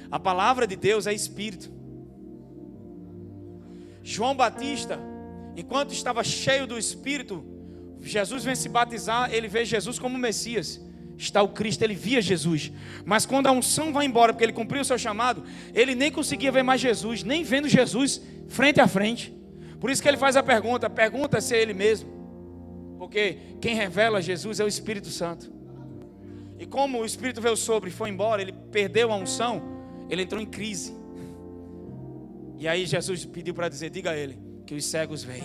A palavra de Deus é espírito. João Batista, enquanto estava cheio do Espírito, Jesus vem se batizar, ele vê Jesus como Messias. Está o Cristo, ele via Jesus. Mas quando a unção vai embora, porque ele cumpriu o seu chamado, ele nem conseguia ver mais Jesus, nem vendo Jesus frente a frente. Por isso que ele faz a pergunta se é ele mesmo. Porque quem revela Jesus é o Espírito Santo. E como o Espírito veio sobre e foi embora, ele perdeu a unção, ele entrou em crise. E aí Jesus pediu para dizer, diga a ele, que os cegos veem,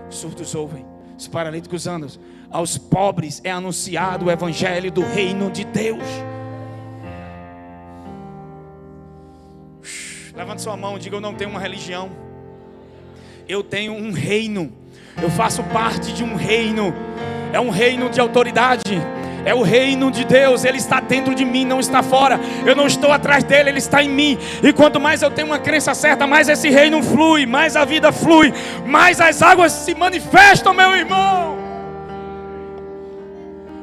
os surdos ouvem, os paralíticos andam, aos pobres é anunciado o evangelho do reino de Deus. Levante sua mão e diga, eu não tenho uma religião, eu tenho um reino, eu faço parte de um reino, é um reino de autoridade, é o reino de Deus, Ele está dentro de mim, não está fora, eu não estou atrás dele, Ele está em mim, e quanto mais eu tenho uma crença certa, mais esse reino flui, mais a vida flui, mais as águas se manifestam, meu irmão.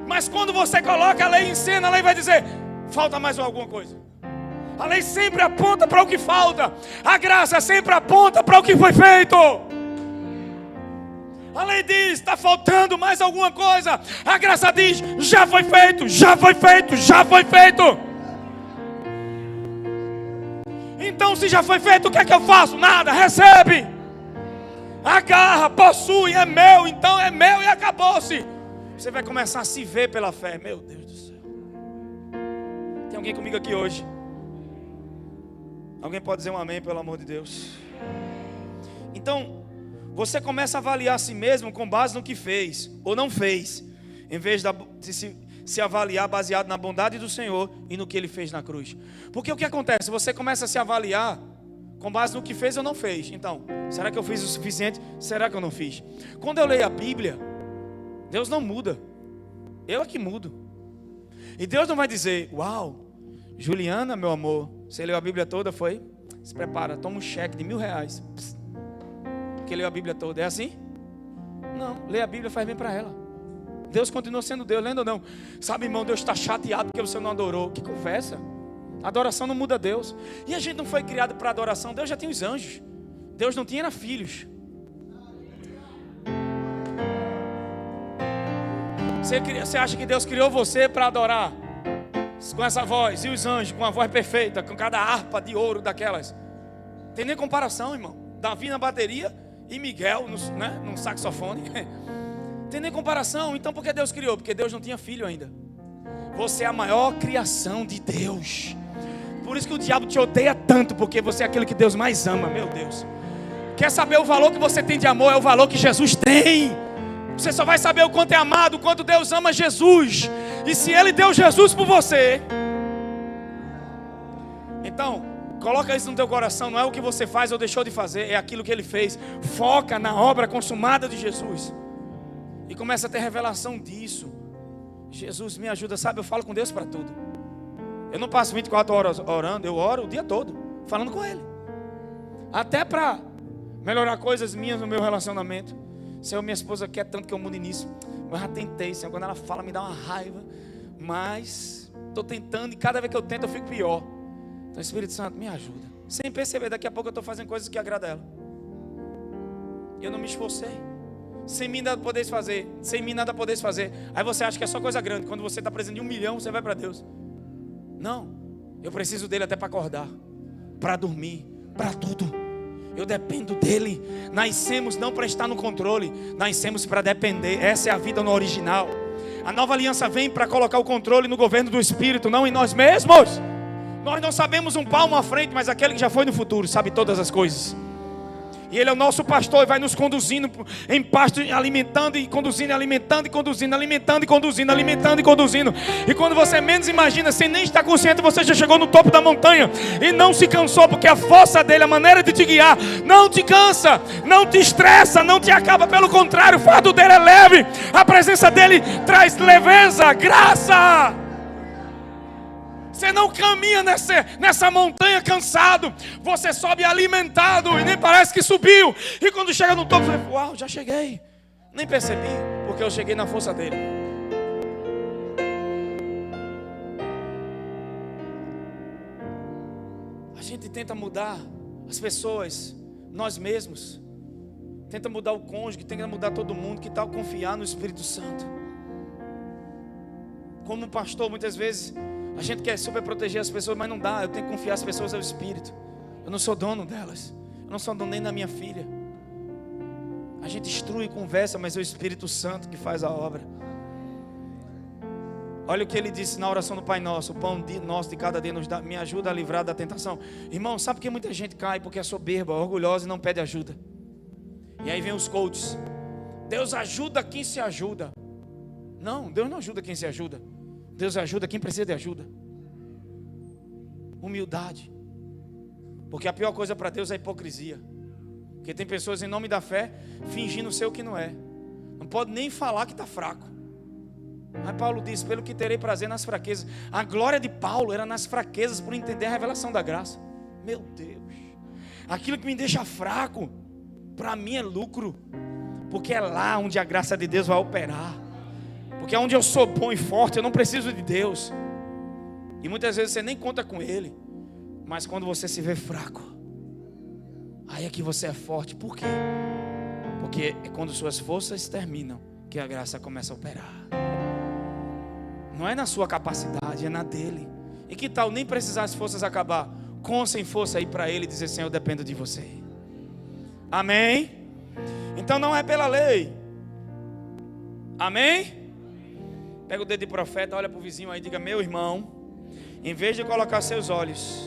Mas quando você coloca a lei em cena, a lei vai dizer, falta mais alguma coisa. A lei sempre aponta para o que falta, a graça sempre aponta para o que foi feito. A lei diz, está faltando mais alguma coisa. A graça diz, já foi feito, já foi feito, já foi feito. Então se já foi feito, o que é que eu faço? Nada, recebe. Agarra, possui, é meu, então é meu e acabou-se. Você vai começar a se ver pela fé. Meu Deus do céu. Tem alguém comigo aqui hoje? Alguém pode dizer um amém, pelo amor de Deus? Então você começa a avaliar a si mesmo com base no que fez ou não fez, em vez de se avaliar baseado na bondade do Senhor e no que Ele fez na cruz. Porque o que acontece? Você começa a se avaliar com base no que fez ou não fez. Então, será que eu fiz o suficiente? Será que eu não fiz? Quando eu leio a Bíblia, Deus não muda, eu é que mudo. E Deus não vai dizer, uau, Juliana, meu amor, você leu a Bíblia toda, foi? Se prepara, toma um cheque de R$1.000. Porque leu a Bíblia toda, é assim? Não, ler a Bíblia faz bem para ela. Deus continua sendo Deus, lendo ou não? Sabe, irmão, Deus está chateado porque você não adorou. Que conversa? Adoração não muda Deus. E a gente não foi criado para adoração. Deus já tinha os anjos. Deus não tinha era filhos. Você acha que Deus criou você para adorar com essa voz? E os anjos com a voz perfeita, com cada harpa de ouro daquelas? Tem nem comparação, irmão. Davi na bateria e Miguel no saxofone. Tem nem comparação. Então por que Deus criou? Porque Deus não tinha filho ainda. Você é a maior criação de Deus. Por isso que o diabo te odeia tanto, porque você é aquele que Deus mais ama. Meu Deus. Quer saber o valor que você tem de amor? É o valor que Jesus tem. Você só vai saber o quanto é amado, o quanto Deus ama Jesus. E se Ele deu Jesus por você, então coloca isso no teu coração. Não é o que você faz ou deixou de fazer, é aquilo que Ele fez. Foca na obra consumada de Jesus e começa a ter revelação disso. Jesus me ajuda, sabe, eu falo com Deus para tudo. Eu não passo 24 horas orando, eu oro o dia todo falando com Ele, até para melhorar coisas minhas no meu relacionamento. Senhor, minha esposa quer tanto que eu mude nisso, eu já tentei, Senhor, quando ela fala me dá uma raiva, mas estou tentando e cada vez que eu tento eu fico pior. Então Espírito Santo me ajuda. Sem perceber, daqui a pouco eu estou fazendo coisas que agradam ela. Eu não me esforcei. Sem mim nada podeis fazer. Sem mim nada podeis fazer. Aí você acha que é só coisa grande. Quando você está precisando de 1 milhão, você vai para Deus. Não, eu preciso dele até para acordar, para dormir, para tudo. Eu dependo dele. Nascemos não para estar no controle, nascemos para depender. Essa é a vida no original. A nova aliança vem para colocar o controle no governo do Espírito, não em nós mesmos. Nós não sabemos um palmo à frente, mas aquele que já foi no futuro sabe todas as coisas. E Ele é o nosso pastor e vai nos conduzindo em pasto, alimentando e conduzindo, alimentando e conduzindo, alimentando e conduzindo, alimentando e conduzindo. E quando você menos imagina, sem nem estar consciente, você já chegou no topo da montanha e não se cansou, porque a força dele, a maneira de te guiar, não te cansa, não te estressa, não te acaba. Pelo contrário, o fardo dele é leve, a presença dele traz leveza, graça. Você não caminha nessa montanha cansado. Você sobe alimentado e nem parece que subiu. E quando chega no topo, você fala, uau, já cheguei. Nem percebi, porque eu cheguei na força dele. A gente tenta mudar as pessoas, nós mesmos. Tenta mudar o cônjuge, tenta mudar todo mundo. Que tal confiar no Espírito Santo? Como pastor, muitas vezes a gente quer super proteger as pessoas, mas não dá. Eu tenho que confiar as pessoas ao Espírito. Eu não sou dono delas. Eu não sou dono nem da minha filha. A gente instrui e conversa, mas é o Espírito Santo que faz a obra. Olha o que ele disse na oração do Pai Nosso: o pão nosso de cada dia nos dá, me ajuda a livrar da tentação. Irmão, sabe por que muita gente cai? Porque é soberba, orgulhosa e não pede ajuda. E aí vem os coaches: Deus ajuda quem se ajuda. Não, Deus não ajuda quem se ajuda. Deus ajuda quem precisa de ajuda. Humildade. Porque a pior coisa para Deus é a hipocrisia. Porque tem pessoas em nome da fé fingindo ser o que não é. Não pode nem falar que está fraco. Mas Paulo diz: pelo que terei prazer nas fraquezas. A glória de Paulo era nas fraquezas, por entender a revelação da graça. Meu Deus, aquilo que me deixa fraco, para mim é lucro. Porque é lá onde a graça de Deus vai operar. Porque é onde eu sou bom e forte, eu não preciso de Deus. E muitas vezes você nem conta com Ele. Mas quando você se vê fraco, aí é que você é forte. Por quê? Porque é quando suas forças terminam que a graça começa a operar. Não é na sua capacidade, é na dele. E que tal nem precisar as forças acabar, com ou sem força, ir para ele e dizer: Senhor, eu dependo de você. Amém? Então não é pela lei. Amém? Pega o dedo de profeta, olha para o vizinho aí e diga: meu irmão, em vez de colocar seus olhos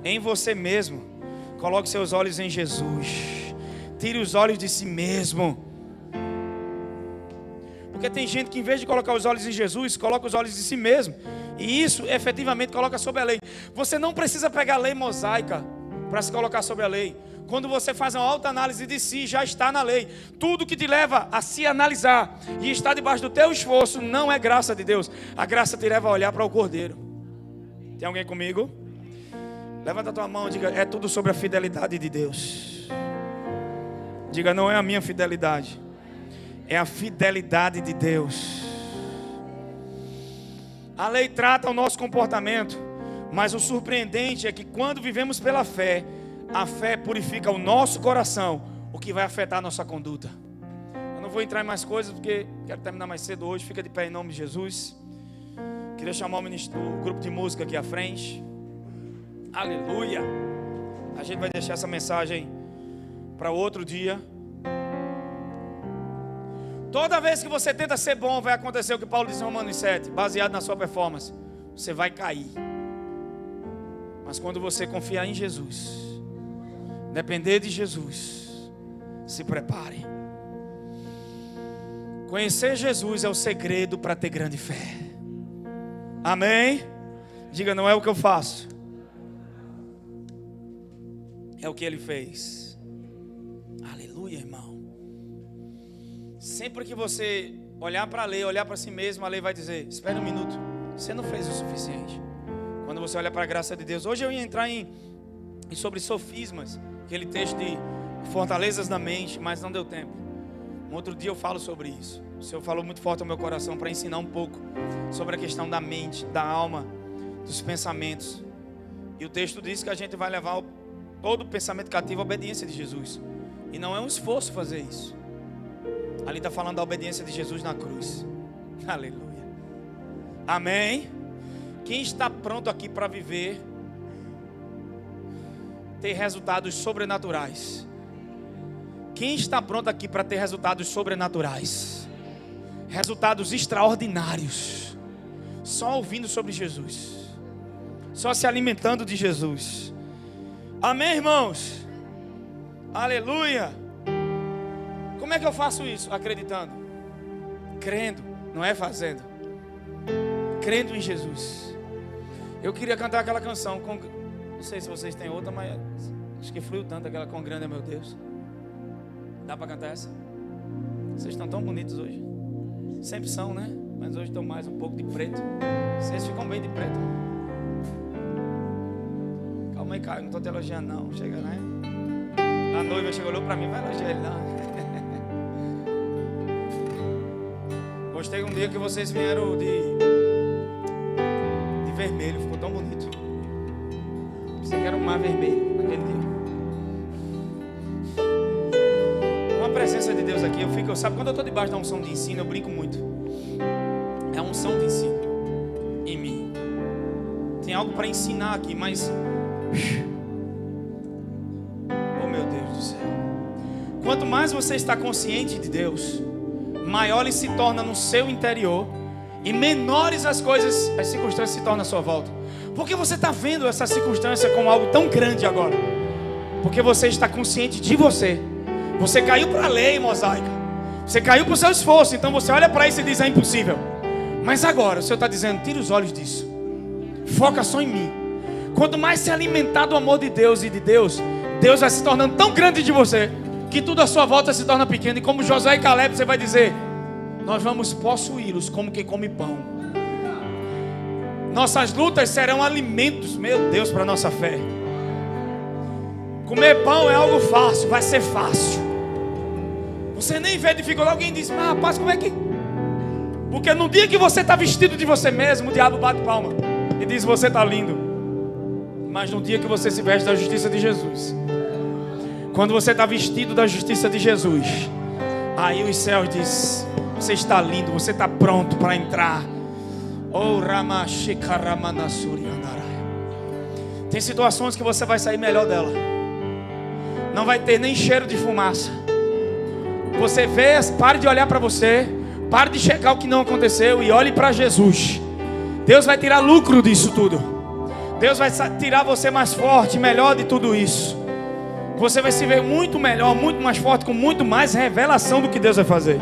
em você mesmo, coloque seus olhos em Jesus. Tire os olhos de si mesmo. Porque tem gente que em vez de colocar os olhos em Jesus, coloca os olhos em si mesmo. E isso efetivamente coloca sobre a lei. Você não precisa pegar a lei mosaica para se colocar sobre a lei. Quando você faz uma autoanálise de si, já está na lei. Tudo que te leva a se analisar e está debaixo do teu esforço não é graça de Deus. A graça te leva a olhar para o Cordeiro. Tem alguém comigo? Levanta a tua mão e diga: é tudo sobre a fidelidade de Deus. Diga: não é a minha fidelidade, é a fidelidade de Deus. A lei trata o nosso comportamento, mas o surpreendente é que quando vivemos pela fé, a fé purifica o nosso coração, o que vai afetar a nossa conduta. Eu não vou entrar em mais coisas porque quero terminar mais cedo hoje. Fica de pé em nome de Jesus. Queria chamar o grupo de música aqui à frente. Aleluia. A gente vai deixar essa mensagem para outro dia. Toda vez que você tenta ser bom, vai acontecer o que Paulo diz em Romanos 7, baseado na sua performance. Você vai cair. Mas quando você confiar em Jesus, depender de Jesus, se prepare. Conhecer Jesus é o segredo para ter grande fé. Amém? Diga: não é o que eu faço, é o que Ele fez. Aleluia, irmão. Sempre que você olhar para a lei, olhar para si mesmo, a lei vai dizer: espera um minuto, você não fez o suficiente. Quando você olha para a graça de Deus. Hoje eu ia entrar em sobre sofismas, aquele texto de fortalezas da mente, mas não deu tempo. Um outro dia eu falo sobre isso. O Senhor falou muito forte ao meu coração para ensinar um pouco sobre a questão da mente, da alma, dos pensamentos. E o texto diz que a gente vai levar todo o pensamento cativo à obediência de Jesus. E não é um esforço fazer isso. Ali está falando da obediência de Jesus na cruz. Aleluia. Amém? Quem está pronto aqui para viver, ter resultados sobrenaturais? Quem está pronto aqui para ter resultados sobrenaturais? Resultados extraordinários. Só ouvindo sobre Jesus, só se alimentando de Jesus. Amém, irmãos? Aleluia. Como é que eu faço isso? Acreditando, crendo, não é fazendo. Crendo em Jesus. Eu queria cantar aquela canção, não sei se vocês têm outra, mas acho que fluiu tanto aquela "Quão grande é meu Deus". Dá para cantar essa? Vocês estão tão bonitos hoje. Sempre são, né? Mas hoje estão mais um pouco de preto. Vocês ficam bem de preto. Calma aí, Caio, não estou te elogiando não. Chega, né? A noiva chegou, olhou para mim, vai elogiar ele não. Gostei um dia que vocês vieram de vermelho, ficou tão bonito. Você quer um mar vermelho naquele dia. Uma presença de Deus aqui, sabe, quando eu estou debaixo da unção de ensino, eu brinco muito. É a unção de ensino em mim. Tem algo para ensinar aqui, mas oh meu Deus do céu. Quanto mais você está consciente de Deus, maior ele se torna no seu interior E menores as coisas, as circunstâncias se tornam à sua volta. Por que você está vendo essa circunstância como algo tão grande agora? Porque você está consciente de você. Você caiu para a lei mosaica. Você caiu para o seu esforço. Então você olha para isso e diz: é impossível. Mas agora o Senhor está dizendo: tira os olhos disso. Foca só em mim. Quanto mais se alimentar do amor de Deus e de Deus, Deus vai se tornando tão grande de você, que tudo à sua volta se torna pequeno. E como Josué e Caleb, você vai dizer: nós vamos possuí-los como quem come pão. Nossas lutas serão alimentos, meu Deus, para a nossa fé. Comer pão é algo fácil, vai ser fácil. Você nem vê dificuldade. Alguém diz: mas rapaz, como é que... Porque no dia que você está vestido de você mesmo, o diabo bate palma e diz: você está lindo. Mas no dia que você se veste da justiça de Jesus, quando você está vestido da justiça de Jesus, aí os céus dizem: você está lindo, você está pronto para entrar. Oh, tem situações que você vai sair melhor dela. Não vai ter nem cheiro de fumaça. Você vê, pare de olhar para você, pare de checar o que não aconteceu e olhe para Jesus. Deus vai tirar lucro disso tudo. Deus vai tirar você mais forte, melhor de tudo isso. Você vai se ver muito melhor, muito mais forte, com muito mais revelação do que Deus vai fazer.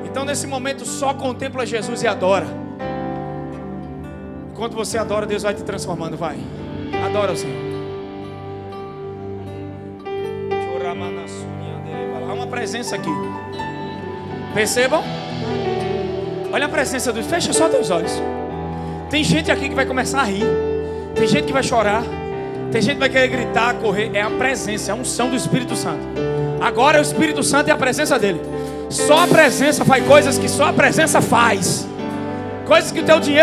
Então nesse momento só contempla Jesus e adora. Enquanto você adora, Deus vai te transformando. Vai, adora o Senhor. Há uma presença aqui. Percebam? Olha a presença do... Fecha só teus olhos. Tem gente aqui que vai começar a rir. Tem gente que vai chorar. Tem gente que vai querer gritar, correr. É a presença, é a unção do Espírito Santo. Agora é o Espírito Santo e a presença dele. Só a presença faz coisas que só a presença faz. Coisas que o teu dinheiro